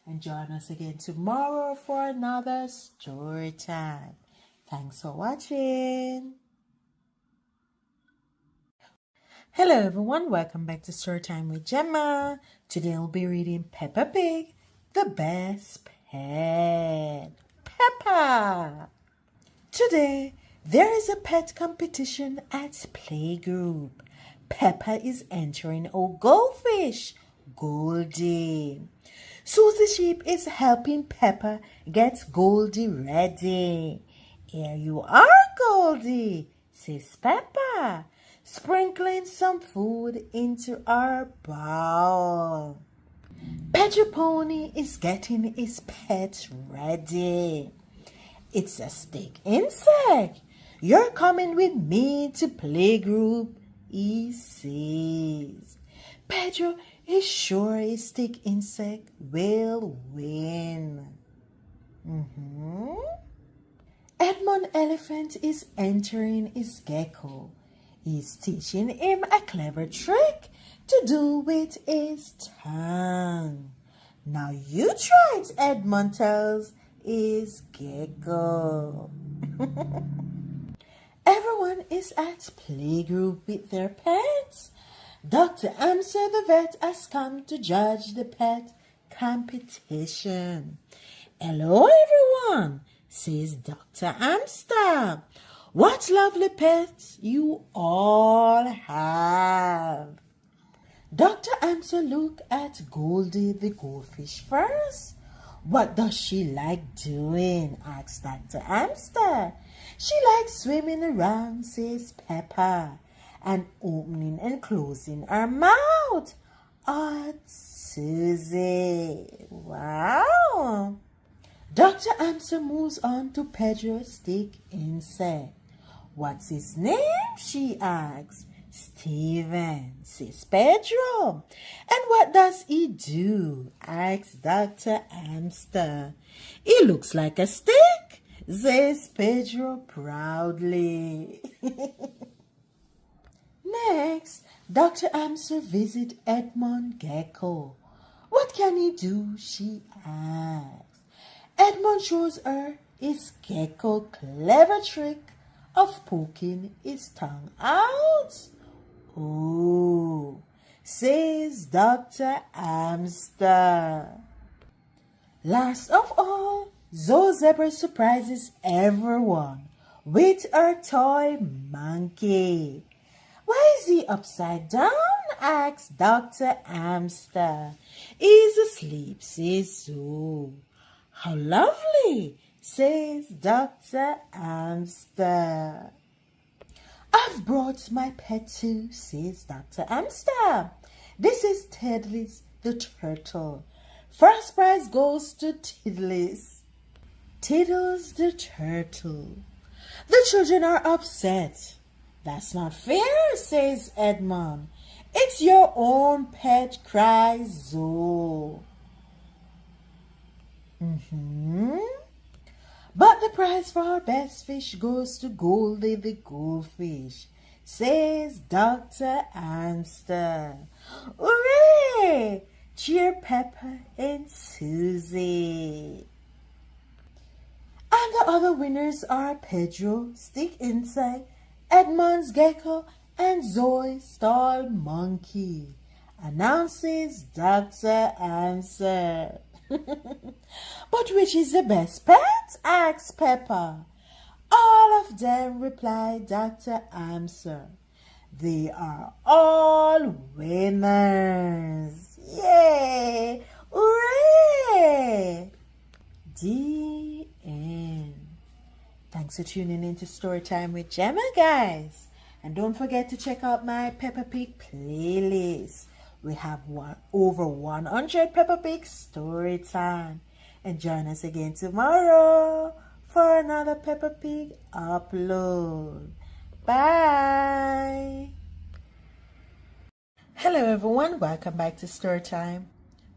And join us again tomorrow for another story time. Thanks for watching. Hello everyone, welcome back to Storytime with Gemma. Today I'll be reading Peppa Pig, the best pet. Peppa. Today there is a pet competition at playgroup. Peppa is entering a goldfish, Goldie. Susie Sheep is helping Peppa get Goldie ready. Here you are, Goldie, says Peppa, sprinkling some food into our bowl. Pedro Pony is getting his pet ready. It's a stick insect. You're coming with me to playgroup, he says. Pedro is sure his stick insect will win. Edmund Elephant is entering his gecko. He's teaching him a clever trick to do with his tongue. Now you try it, Edmund tells his gecko. Everyone is at playgroup with their pets. Dr. Amster the vet has come to judge the pet competition. Hello everyone, says Dr. Amster. What lovely pets you all have. Dr. Amster looked at Goldie the goldfish first. What does she like doing? Asked Dr. Amster. She likes swimming around, says Peppa, and opening and closing her mouth. Oh, Susie. Wow. Dr. Amster moves on to Pedro's stick insect. What's his name? She asks. Steven, says Pedro. And what does he do? Asks Dr. Amster. He looks like a stick, says Pedro proudly. Next, Dr. Amster visits Edmund Gecko. What can he do? She asks. Edmund shows her his gecko clever trick of poking his tongue out. Oh, says says Dr. Hamster. Last of all, Zoe Zebra surprises everyone with her toy monkey. Why is he upside down? Asks Dr. Hamster. He's asleep, says Zoe. How lovely, says Dr. Hamster. I've brought my pet too, says Dr. Hamster. This is Tiddles the turtle. First prize goes to Tiddles. Tiddles the turtle. The children are upset. That's not fair, says Edmund. It's your own pet, cries Zoe. But the prize for our best fish goes to Goldie the goldfish, says Dr. Hamster. Hooray! Cheer Peppa and Susie. And the other winners are Pedro, Stick Inside, Edmund's Gecko, and Zoe's Star Monkey, announces Dr. Hamster. But which is the best pet? Asks Peppa. All of them, replied Dr. Hamster. They are all winners. Yay! Hooray! The end. Thanks for tuning in to Storytime with Gemma, guys. And don't forget to check out my Peppapig playlist. We have over 100 Peppapig Storytime. And join us again tomorrow for another Peppapig upload. Bye! Hello everyone, welcome back to Storytime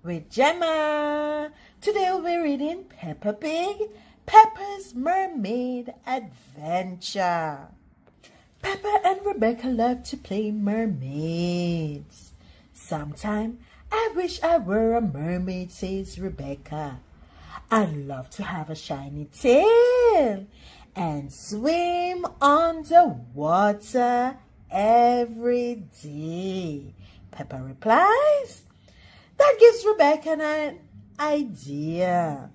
with Gemma. Today we'll be reading Peppapig, Peppa's Mermaid Adventure. Peppa and Rebecca love to play mermaids. Sometime I wish I were a mermaid, says Rebecca. I'd love to have a shiny tail and swim underwater every day. Peppa replies. That gives Rebecca an idea.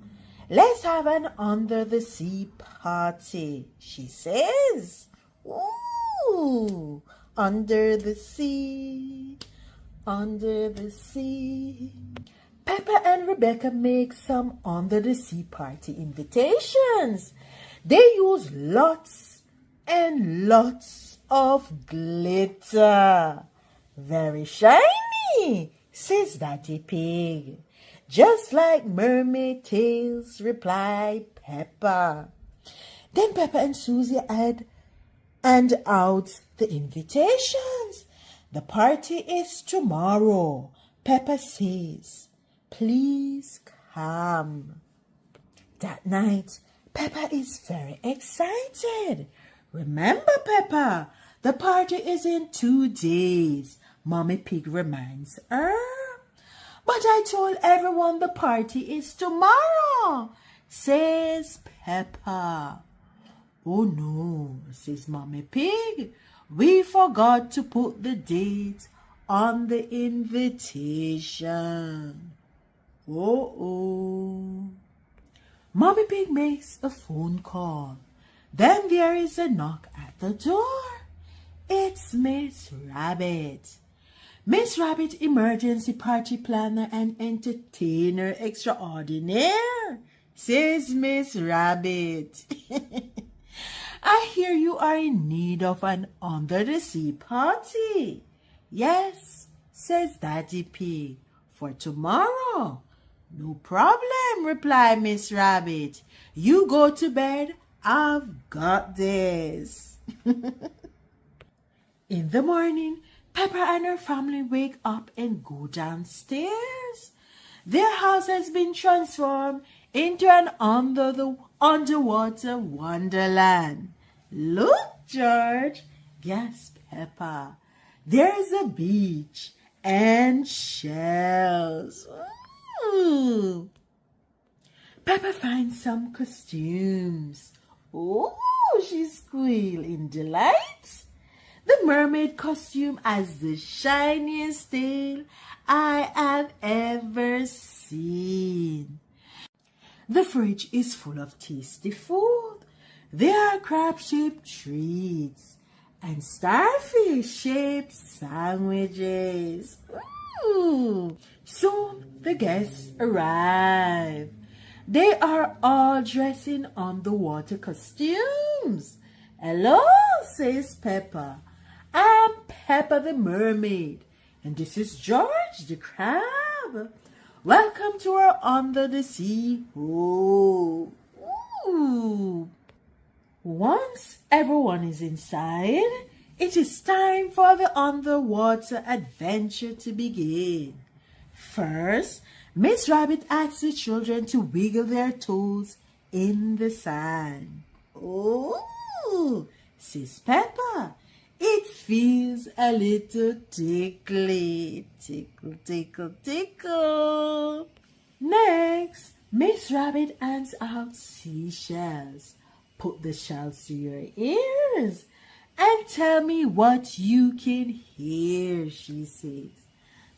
Let's have an under the sea party, she says. Ooh, under the sea, under the sea. Peppa and Rebecca make some under the sea party invitations. They use lots and lots of glitter. Very shiny, says Daddy Pig. Just like mermaid tails, replied Peppa. Then Peppa and Susie hand out the invitations. The party is tomorrow, Peppa says. Please come. That night, Peppa is very excited. Remember, Peppa, the party is in 2 days, Mommy Pig reminds her. But I told everyone the party is tomorrow, says Peppa. Oh no, says Mommy Pig. We forgot to put the date on the invitation. Oh. Mommy Pig makes a phone call. Then there is a knock at the door. It's Miss Rabbit. Miss Rabbit, emergency party planner and entertainer extraordinaire, says Miss Rabbit. I hear you are in need of an under-the-sea party. Yes, says Daddy Pig, for tomorrow. No problem, replied Miss Rabbit. You go to bed. I've got this. In the morning, Peppa and her family wake up and go downstairs. Their house has been transformed into an underwater wonderland. Look, George, gasped Peppa. There's a beach and shells. Ooh. Peppa finds some costumes. Oh, she squealed in delight. The mermaid costume has the shiniest tail I have ever seen. The fridge is full of tasty food. There are crab-shaped treats and starfish-shaped sandwiches. Ooh. Soon the guests arrive. They are all dressed in underwater costumes. Hello, says Peppa. I'm Peppa the mermaid, and this is George the crab. Welcome to our Under the Sea home. Ooh. Once everyone is inside, it is time for the underwater adventure to begin. First, Miss Rabbit asks the children to wiggle their toes in the sand. Oh, says Peppa. It feels a little tickly. Tickle, tickle, tickle. Next, Miss Rabbit hands out seashells. Put the shells to your ears and tell me what you can hear, she says.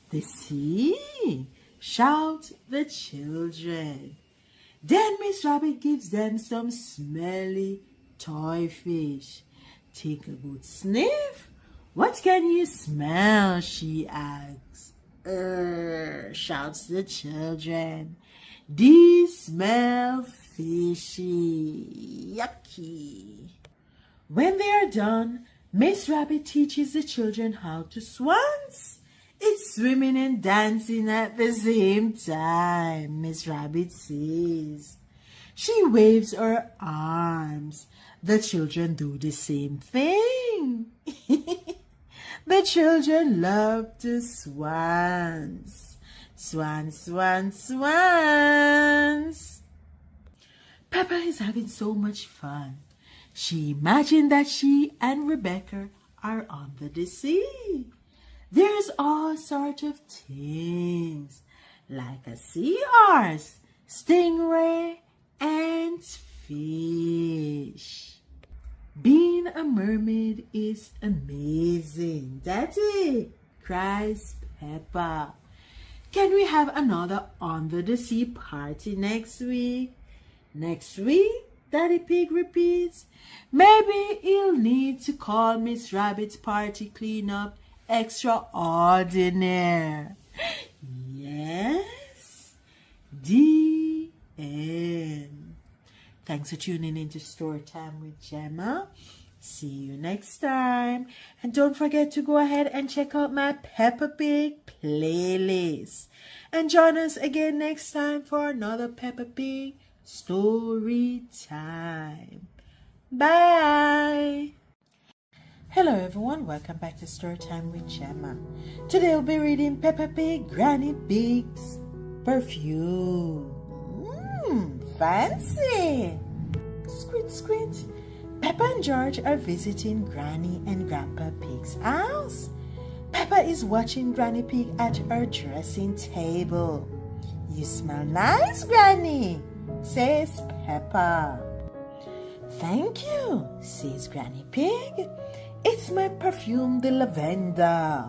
The sea, shout the children. Then Miss Rabbit gives them some smelly toy fish. Take a good sniff. What can you smell, she asks. Shouts the children. These smell fishy. Yucky. When they are done, Miss Rabbit teaches the children how to swans. It's swimming and dancing at the same time, Miss Rabbit says. She waves her arms. The children do the same thing. The children love to swans. Swans, swans, swans. Peppa is having so much fun. She imagined that she and Rebecca are under the sea. There's all sorts of things, like a sea horse, stingray, and fish. Being a mermaid is amazing, Daddy, cries Peppa. Can we have another under the sea party next week? Next week? Daddy Pig repeats. Maybe he'll need to call Miss Rabbit's party cleanup extraordinary. Yes. The end. Thanks for tuning in to Storytime with Gemma. See you next time. And don't forget to go ahead and check out my Peppapig playlist. And join us again next time for another Peppapig story time. Bye. Hello everyone, welcome back to Storytime with Gemma. Today we'll be reading Peppapig Granny Pig's perfume. Fancy! Squint, squint. Peppa and George are visiting Granny and Grandpa Pig's house. Peppa is watching Granny Pig at her dressing table. You smell nice, Granny, says Peppa. Thank you, says Granny Pig. It's my perfume, the lavender.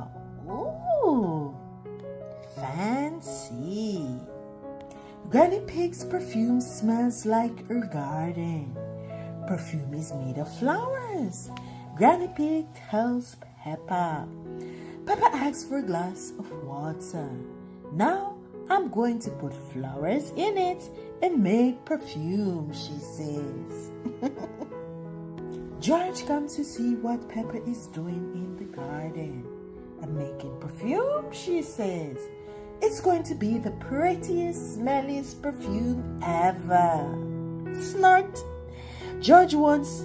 Ooh, fancy. Granny Pig's perfume smells like her garden. Perfume is made of flowers. Granny Pig tells Peppa. Peppa asks for a glass of water. Now I'm going to put flowers in it and make perfume, she says. George comes to see what Peppa is doing in the garden. I'm making perfume, she says. It's going to be the prettiest, smelliest perfume ever. Snort. George wants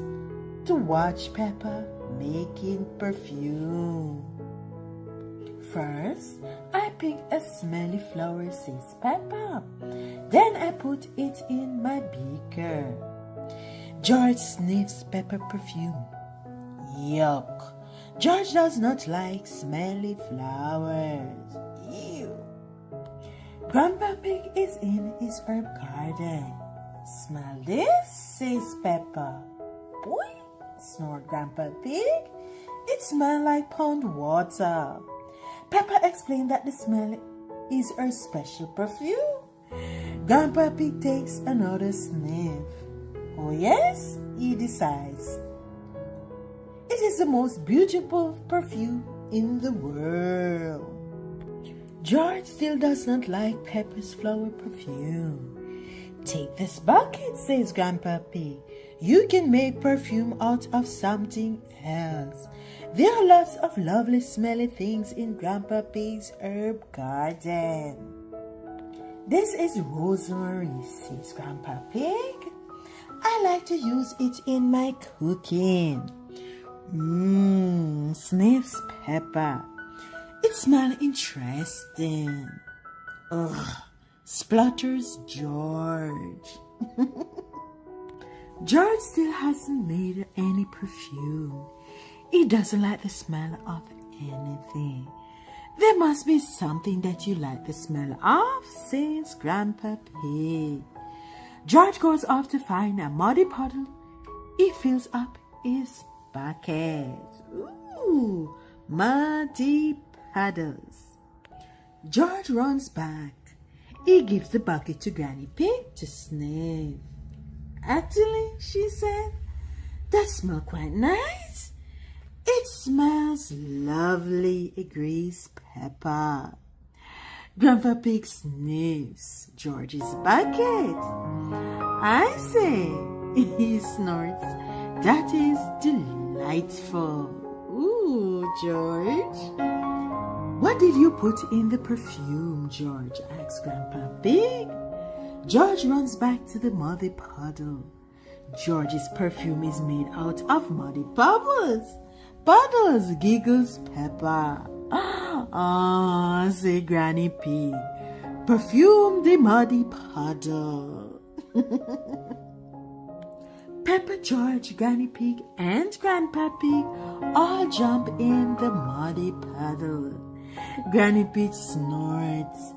to watch Peppa making perfume. First, I pick a smelly flower, says Peppa. Then I put it in my beaker. George sniffs Peppa perfume. Yuck. George does not like smelly flowers. Ew. Grandpa Pig is in his herb garden. Smell this, says Peppa. Boy, snored Grandpa Pig. It smells like pond water. Peppa explained that the smell is her special perfume. Grandpa Pig takes another sniff. Oh yes, he decides. It is the most beautiful perfume in the world. George still does not like Peppa's flower perfume. Take this bucket, says Grandpa Pig. You can make perfume out of something else. There are lots of lovely smelly things in Grandpa Pig's herb garden. This is rosemary, says Grandpa Pig. I like to use it in my cooking. Sniffs Peppa. It smells interesting. Ugh, splutters George. George still hasn't made any perfume. He doesn't like the smell of anything. There must be something that you like the smell of, says Grandpa Pig. George goes off to find a muddy puddle. He fills up his bucket. Ooh, muddy puddles. George runs back. He gives the bucket to Granny Pig to sniff. Actually, she said, that smells quite nice. It smells lovely, agrees Peppa. Grandpa Pig sniffs George's bucket. I say, he snorts, that is delightful. Ooh, George. What did you put in the perfume, George? Asks Grandpa Pig. George runs back to the muddy puddle. George's perfume is made out of muddy bubbles. Puddles, giggles Peppa. Ah, say Granny Pig. Perfume the muddy puddle. Peppa, George, Granny Pig, and Grandpa Pig all jump in the muddy puddle. Granny Pig snorts.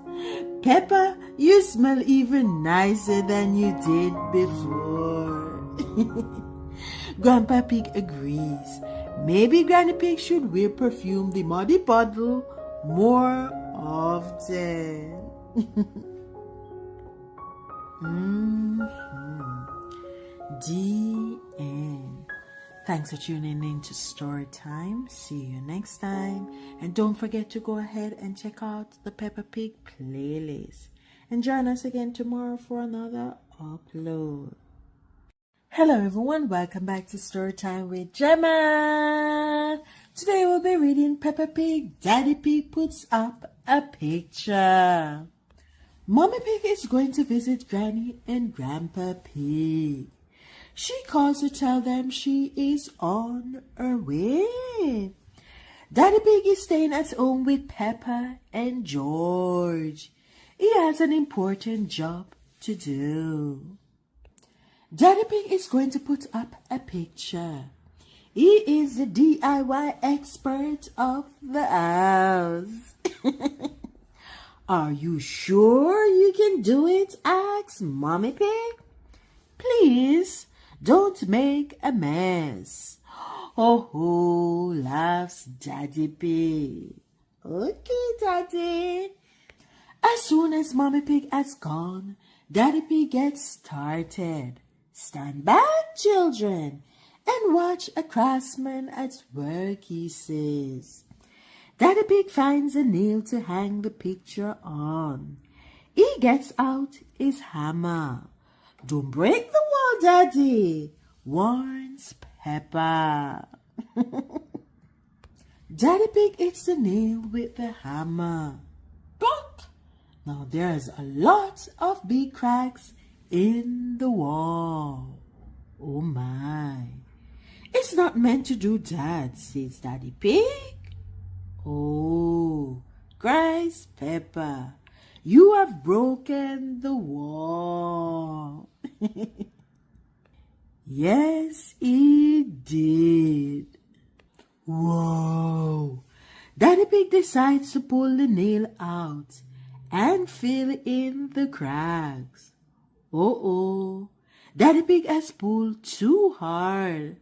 Peppa, you smell even nicer than you did before. Grandpa Pig agrees. Maybe Granny Pig should wear perfume the muddy puddle more often. The end. Thanks for tuning in to Story Time. See you next time. And don't forget to go ahead and check out the Peppa Pig playlist. And join us again tomorrow for another upload. Hello everyone, welcome back to Story Time with Gemma. Today we'll be reading Peppa Pig. Daddy Pig puts up a picture. Mommy Pig is going to visit Granny and Grandpa Pig. She calls to tell them she is on her way. Daddy Pig is staying at home with Peppa and George. He has an important job to do. Daddy Pig is going to put up a picture. He is the DIY expert of the house. Are you sure you can do it? Asks Mommy Pig. Please don't make a mess. Oh, laughs Daddy Pig. Okay, Daddy. As soon as Mommy Pig has gone, Daddy Pig gets started. Stand back, children, and watch a craftsman at work, he says. Daddy Pig finds a nail to hang the picture on. He gets out his hammer. Don't break the wall, Daddy, warns Peppa. Daddy Pig hits the nail with the hammer. But now there's a lot of big cracks in the wall. Oh my. It's not meant to do that, says Daddy Pig. Oh, cries Peppa. You have broken the wall. Yes, he did. Whoa. Daddy Pig decides to pull the nail out and fill in the cracks. Uh-oh. Daddy Pig has pulled too hard.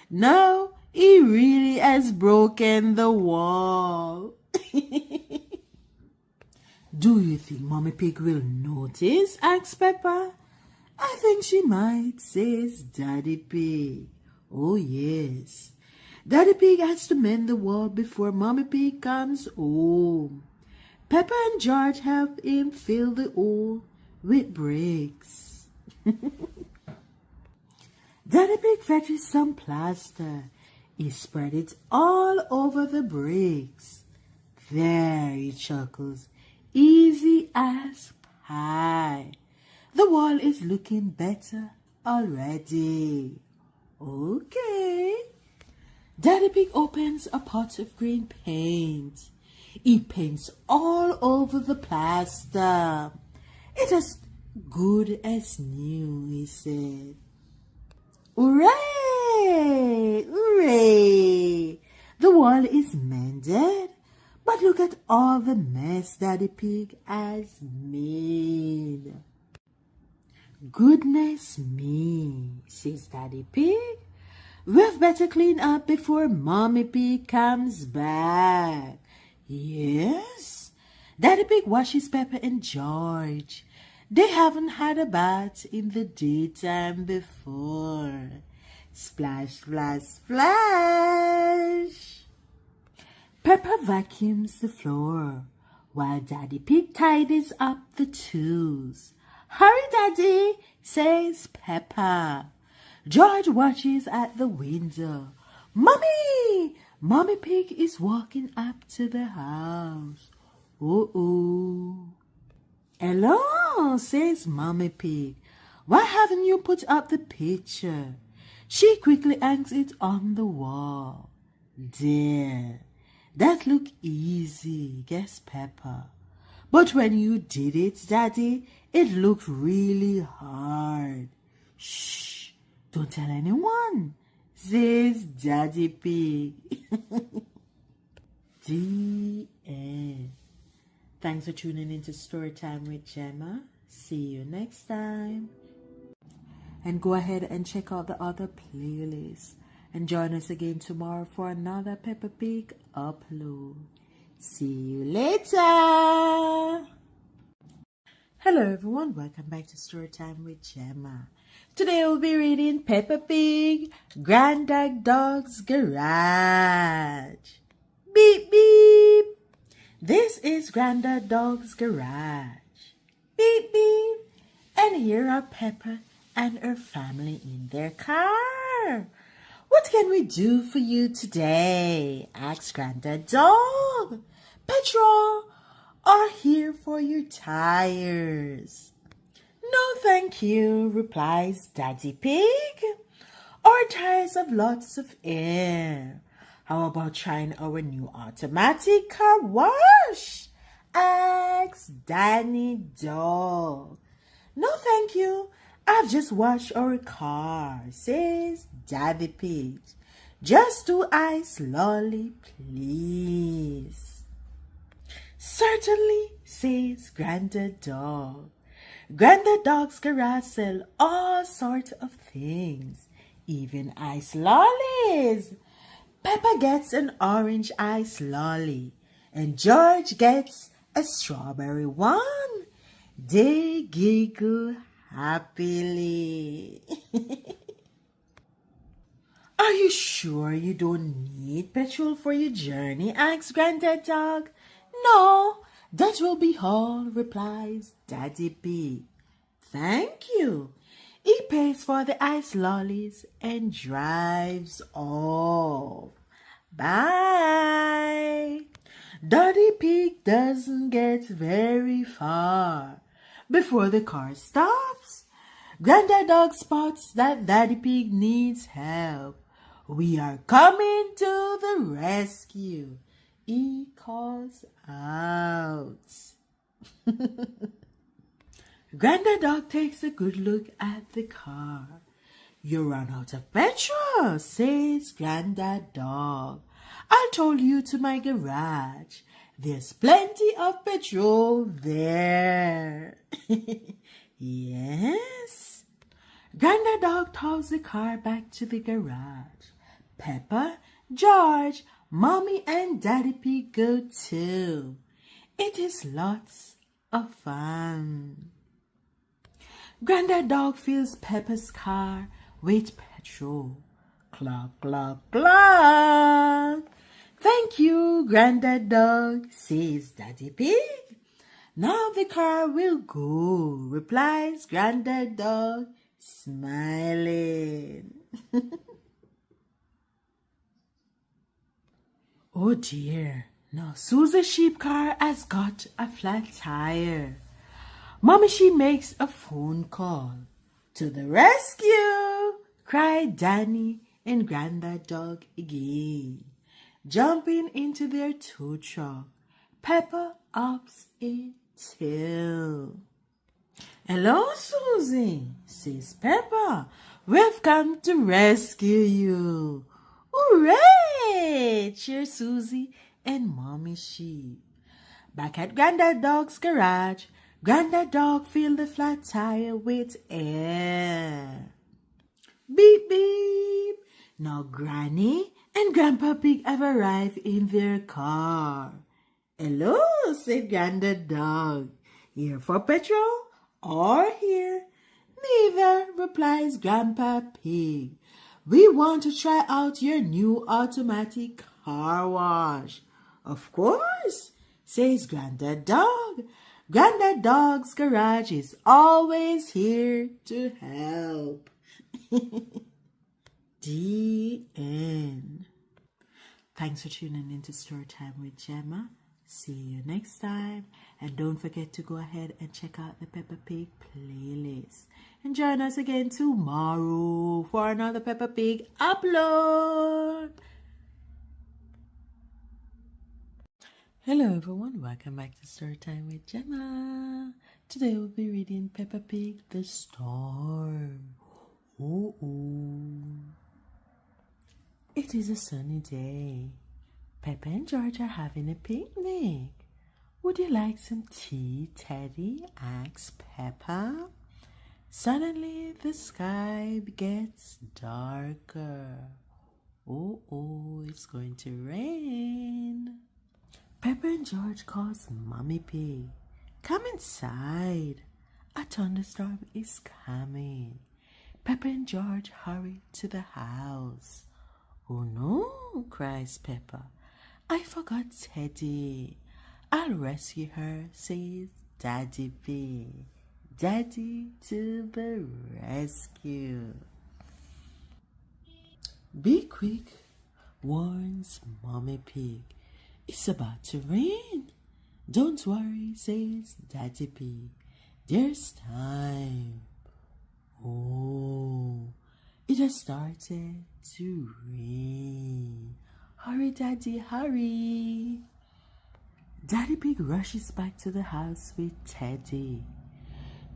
Now He really has broken the wall. Do you think Mommy Pig will notice? Asked Peppa. I think she might, says Daddy Pig. Oh yes. Daddy Pig has to mend the wall before Mommy Pig comes home. Peppa and George help him fill the hole with bricks. Daddy Pig fetches some plaster. He spread it all over the bricks. There, he chuckles. Easy as pie. The wall is looking better already. Okay. Daddy Pig opens a pot of green paint. He paints all over the plaster. It is good as new, he said. Hooray! Hooray! The wall is mended. But look at all the mess Daddy Pig has made. Goodness me, says Daddy Pig. We've better clean up before Mommy Pig comes back. Yes. Daddy Pig washes Peppa and George. They haven't had a bath in the daytime before. Splash, splash, splash. Peppa vacuums the floor while Daddy Pig tidies up the tools. Hurry, Daddy, says Peppa. George watches at the window. Mommy! Mommy Pig is walking up to the house. Uh-oh. Hello, says Mommy Pig. Why haven't you put up the picture? She quickly hangs it on the wall. There. That looked easy, guessed Peppa. But when you did it, Daddy, it looked really hard. Shh, don't tell anyone, says Daddy Pig. The end. Thanks for tuning into Storytime with Gemma. See you next time. And go ahead and check out the other playlists. And join us again tomorrow for another Peppa Pig upload. See you later. Hello everyone, welcome back to Storytime with Gemma. Today we'll be reading Peppa Pig, Grandad Dog's Garage. Beep beep. This is Grandad Dog's garage. Beep beep. And here are Peppa and her family in their car. What can we do for you today? Asked Grandad Dog. Petrol or here for your tires? No, thank you, replies Daddy Pig. Our tires have lots of air. How about trying our new automatic car wash? Asked Danny Dog. No, thank you. I've just washed our car, says Daddy Pig. Just 2 ice lolly, please. Certainly, says Grandad Dog. Grandad Dog's garage sells all sorts of things, even ice lollies. Peppa gets an orange ice lolly, and George gets a strawberry one. They giggle happily. Are you sure you don't need petrol for your journey? Asks Grandad Dog. No, that will be all, replies Daddy Pig. Thank you. He pays for the ice lollies and drives off. Bye. Daddy Pig doesn't get very far before the car stops. Grandad Dog spots that Daddy Pig needs help. We are coming to the rescue, he calls out. Grandad Dog takes a good look at the car. You run out of petrol, says Grandad Dog. I'll tow you to my garage. There's plenty of petrol there. Yes. Grandad Dog tows the car back to the garage. Peppa, George, Mommy and Daddy Pig go too. It is lots of fun. Grandad Dog fills Peppa's car with petrol. Cluck, cluck, cluck. Thank you, Grandad Dog, says Daddy Pig. Now the car will go, replies Grandad Dog, smiling. Oh dear, now Susie's sheep car has got a flat tire. Mommy, she makes a phone call. To the rescue, cried Danny and Grandad Dog again. Jumping into their tow truck, Peppa opts it too. Hello, Susie, says Peppa. We've come to rescue you. Hooray! Cheers Susie and Mommy Sheep. Back at Grandad Dog's garage, Grandad Dog filled the flat tire with air. Beep, beep. Now Granny and Grandpa Pig have arrived in their car. Hello, said Grandad Dog. Here for petrol or here? Neither, replies Grandpa Pig. We want to try out your new automatic car wash. Of course, says Grandad Dog. Grandad Dog's garage is always here to help. The end. Thanks for tuning in to Storytime with Gemma. See you next time. And don't forget to go ahead and check out the Peppa Pig playlist. And join us again tomorrow for another Peppa Pig upload. Hello everyone, welcome back to Storytime with Gemma. Today we'll be reading Peppa Pig The Storm. It is a sunny day. Peppa and George are having a picnic. Would you like some tea, Teddy? Asks Peppa. Suddenly the sky gets darker. It's going to rain. Peppa and George calls Mommy Pig. Come inside. A thunderstorm is coming. Peppa and George hurry to the house. Oh no, cries Peppa. I forgot Teddy. I'll rescue her, says Daddy Pig. Daddy to the rescue. Be quick, warns Mommy Pig. It's about to rain. Don't worry, says Daddy Pig. There's time. It has started to rain. Hurry, Daddy, hurry. Daddy Pig rushes back to the house with Teddy.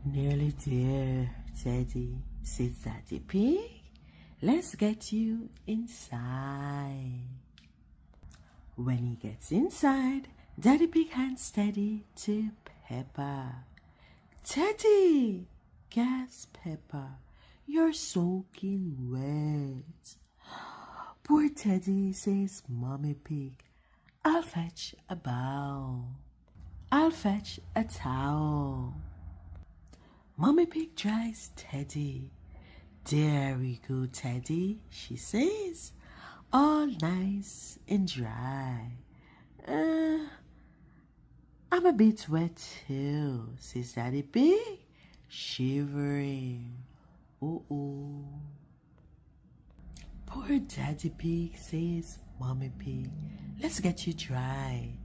Nearly there, Teddy, says Daddy Pig. Let's get you inside. When he gets inside, Daddy Pig hands Teddy to Peppa. Teddy, gasps Peppa, you're soaking wet. Poor Teddy, says Mommy Pig. I'll fetch a bowl. I'll fetch a towel. Mommy Pig dries Teddy. There we go, Teddy, she says. All nice and dry. I'm a bit wet too, says Daddy Pig, shivering. Poor Daddy Pig, says Mommy Pig. Let's get you dry.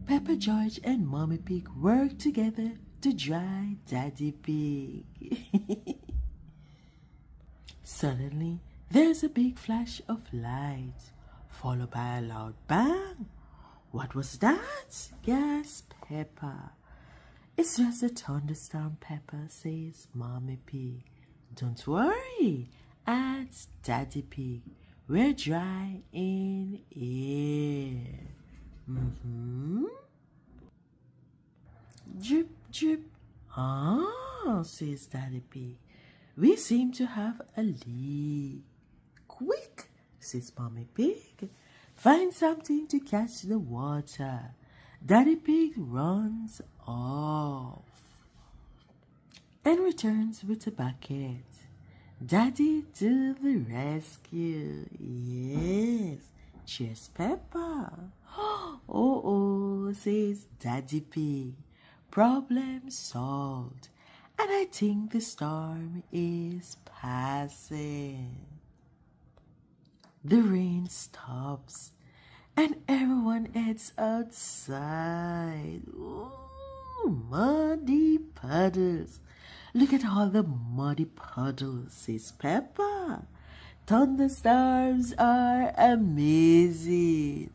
Peppa, George, and Mommy Pig work together to dry Daddy Pig. Suddenly, there's a big flash of light, followed by a loud bang. What was that? Gasped Peppa. It's just a thunderstorm, Peppa, says Mommy Pig. Don't worry, adds Daddy Pig. We're dry in air. Drip, drip. Says Daddy Pig. We seem to have a leak. Quick, says Mommy Pig. Find something to catch the water. Daddy Pig runs off and returns with a bucket. Daddy to the rescue. Yes. Cheers, Peppa. Oh, says Daddy Pig. Problem solved. And I think the storm is passing. The rain stops and everyone heads outside. Ooh, muddy puddles. Look at all the muddy puddles, says Peppa. Thunderstorms are amazing.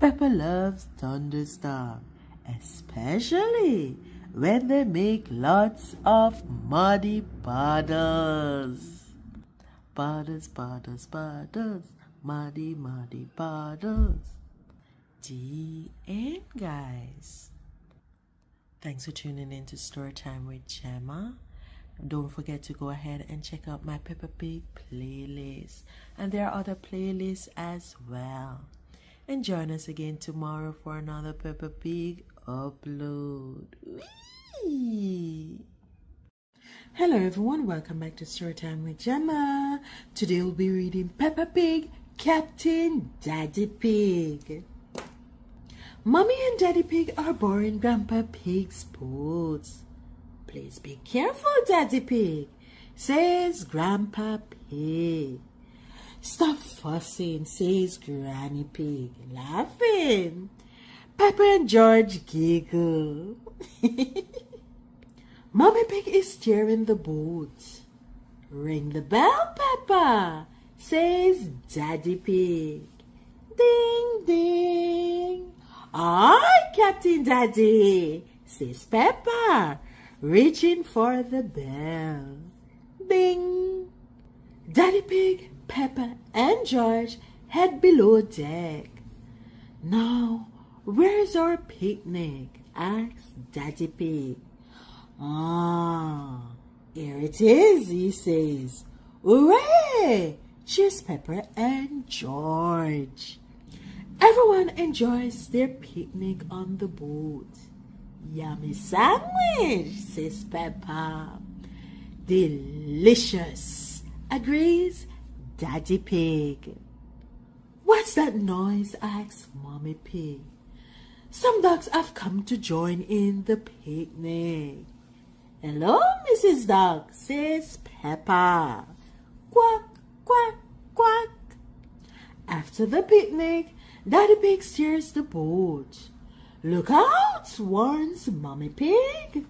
Peppa loves thunderstorms, especially when they make lots of muddy puddles. Puddles, puddles, puddles, muddy, muddy puddles. The end, guys. Thanks for tuning in to Storytime with Gemma. Don't forget to go ahead and check out my Peppapig playlist. And there are other playlists as well. And join us again tomorrow for another Peppapig upload. Whee! Hello everyone, welcome back to Storytime with Gemma. Today we'll be reading Peppapig, Captain Daddy Pig. Mommy and Daddy Pig are borrowing Grandpa Pig's boat. Please be careful, Daddy Pig, says Grandpa Pig. Stop fussing, says Granny Pig, laughing. Peppa and George giggle. Mommy Pig is steering the boat. Ring the bell, Peppa, says Daddy Pig. Ding, ding. Aye, Captain Daddy, says Peppa, reaching for the bell. Bing. Daddy Pig, Peppa, and George head below deck. Now, where's our picnic? Asks Daddy Pig. Here it is, he says. Hooray! Cheers, Peppa and George. Everyone enjoys their picnic on the boat. Yummy sandwich, says Peppa. Delicious, agrees Daddy Pig. What's that noise? Asks Mommy Pig. Some dogs have come to join in the picnic. Hello, Mrs. Dog, says Peppa. Quack, quack, quack. After the picnic, Daddy Pig steers the boat. Look out, warns Mommy Pig.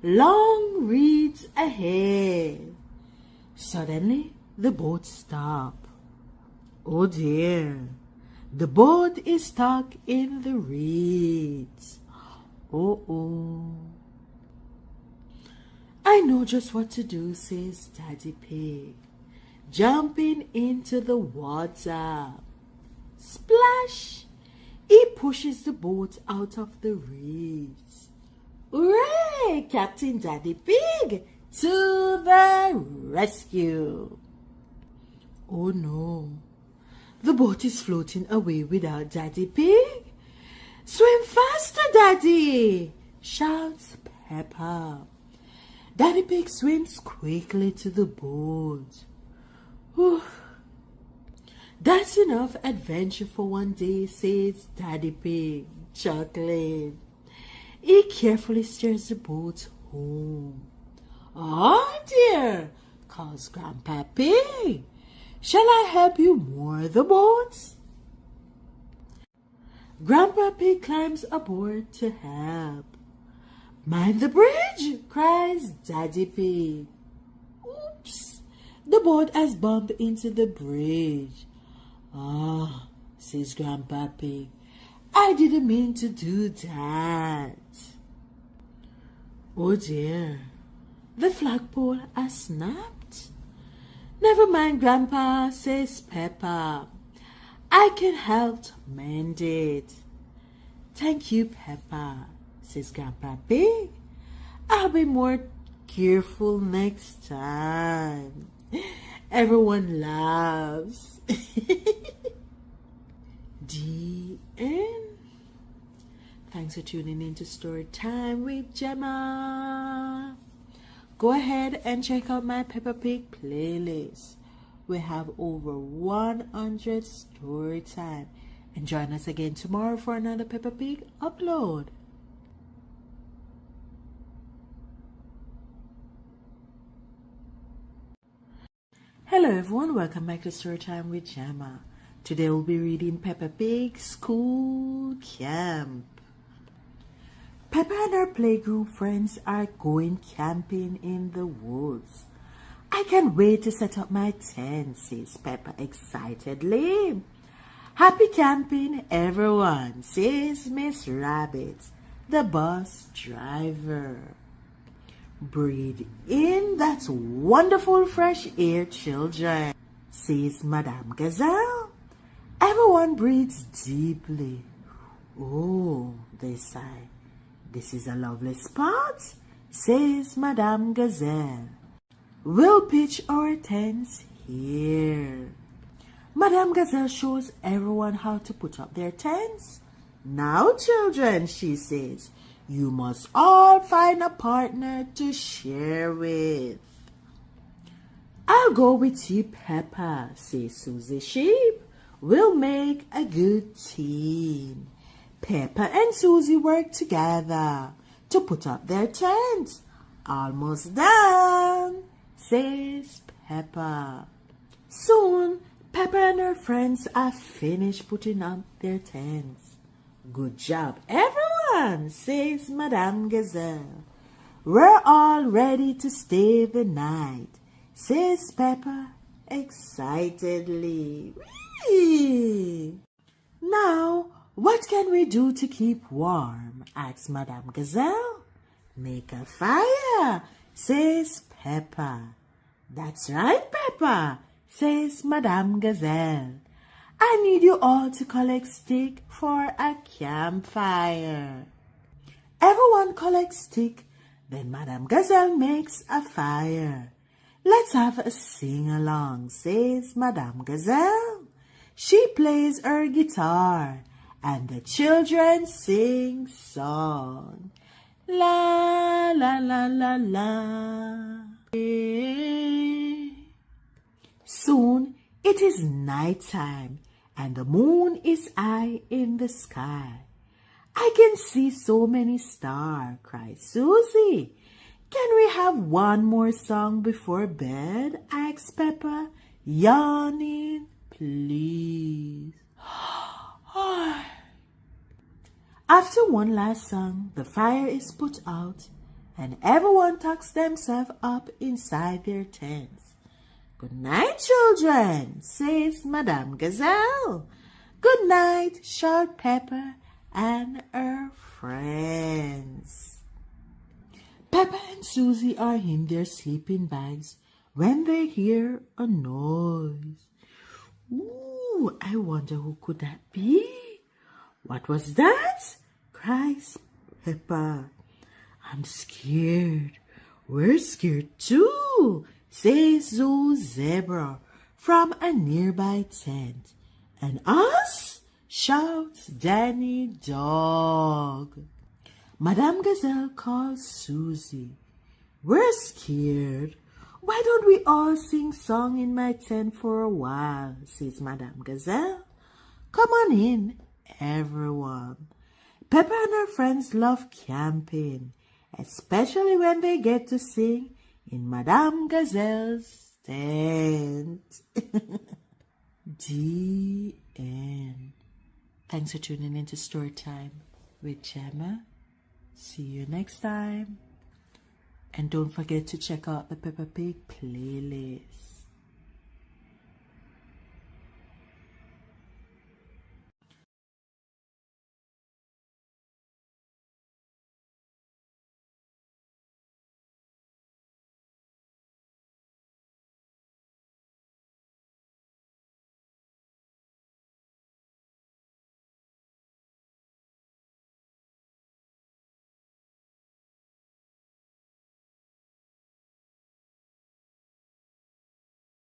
Long reeds ahead. Suddenly, the boat stops. Oh dear, the boat is stuck in the reeds. Oh. I know just what to do, says Daddy Pig, jumping into the water. Splash! He pushes the boat out of the reeds. Hooray! Captain Daddy Pig to the rescue. Oh no, the boat is floating away without Daddy Pig. Swim faster, Daddy! Shouts Peppa. Daddy Pig swims quickly to the boat. Whew. That's enough adventure for one day, says Daddy Pig, chuckling. He carefully steers the boat home. Oh dear, calls Grandpa Pig. Shall I help you moor the boat? Grandpa Pig climbs aboard to help. Mind the bridge, cries Daddy Pig. Oops, the boat has bumped into the bridge. Says Grandpa Pig, I didn't mean to do that. Oh dear, the flagpole has snapped. Never mind, Grandpa, says Peppa. I can help mend it. Thank you, Peppa, says Grandpa Pig. I'll be more careful next time. Everyone laughs. The end. Thanks for tuning in to Story Time with Gemma. Go ahead and check out my Peppapig playlist. We have over 100 story time. And join us again tomorrow for another Peppapig upload. Hello everyone, welcome back to Storytime with Gemma. Today we'll be reading Peppapig School Camp. Peppa and her playgroup friends are going camping in the woods. I can't wait to set up my tent, says Peppa excitedly. Happy camping, everyone, says Miss Rabbit, the bus driver. Breathe in that wonderful fresh air, children, says Madame Gazelle. Everyone breathes deeply. Oh, they sigh. This is a lovely spot, says Madame Gazelle. We'll pitch our tents here. Madame Gazelle shows everyone how to put up their tents. Now, children, she says, you must all find a partner to share with. I'll go with you, Peppa, says Susie Sheep. We'll make a good team. Peppa and Susie work together to put up their tent. Almost done, says Peppa. Soon, Peppa and her friends are finished putting up their tents. Good job, everyone, says Madame Gazelle. We're all ready to stay the night, says Peppa excitedly. Whee! Now, what can we do to keep warm? Asks Madame Gazelle. Make a fire, says Peppa. That's right, Peppa, says Madame Gazelle. I need you all to collect sticks for a campfire. Everyone collects sticks, then Madame Gazelle makes a fire. Let's have a sing-along, says Madame Gazelle. She plays her guitar, and the children sing song. La, la, la, la, la. Soon it is nighttime, and the moon is high in the sky. I can see so many stars, cries Susie. Can we have one more song before bed? Asks Peppa, yawning. Please. After one last song, the fire is put out, and everyone tucks themselves up inside their tents. Good night, children, says Madame Gazelle. Good night, shout Peppa and her friends. Peppa and Susie are in their sleeping bags when they hear a noise. Ooh, I wonder who could that be? What was that? Cries Peppa. I'm scared. We're scared too, says Zoo Zebra from a nearby tent. And us? Shouts Danny Dog. Madame Gazelle calls Susie. We're scared. Why don't we all sing song in my tent for a while, says Madame Gazelle. Come on in, everyone. Peppa and her friends love camping, especially when they get to sing in Madame Gazelle's tent. The end. Thanks for tuning into Storytime with Gemma. See you next time. And don't forget to check out the Peppapig playlist.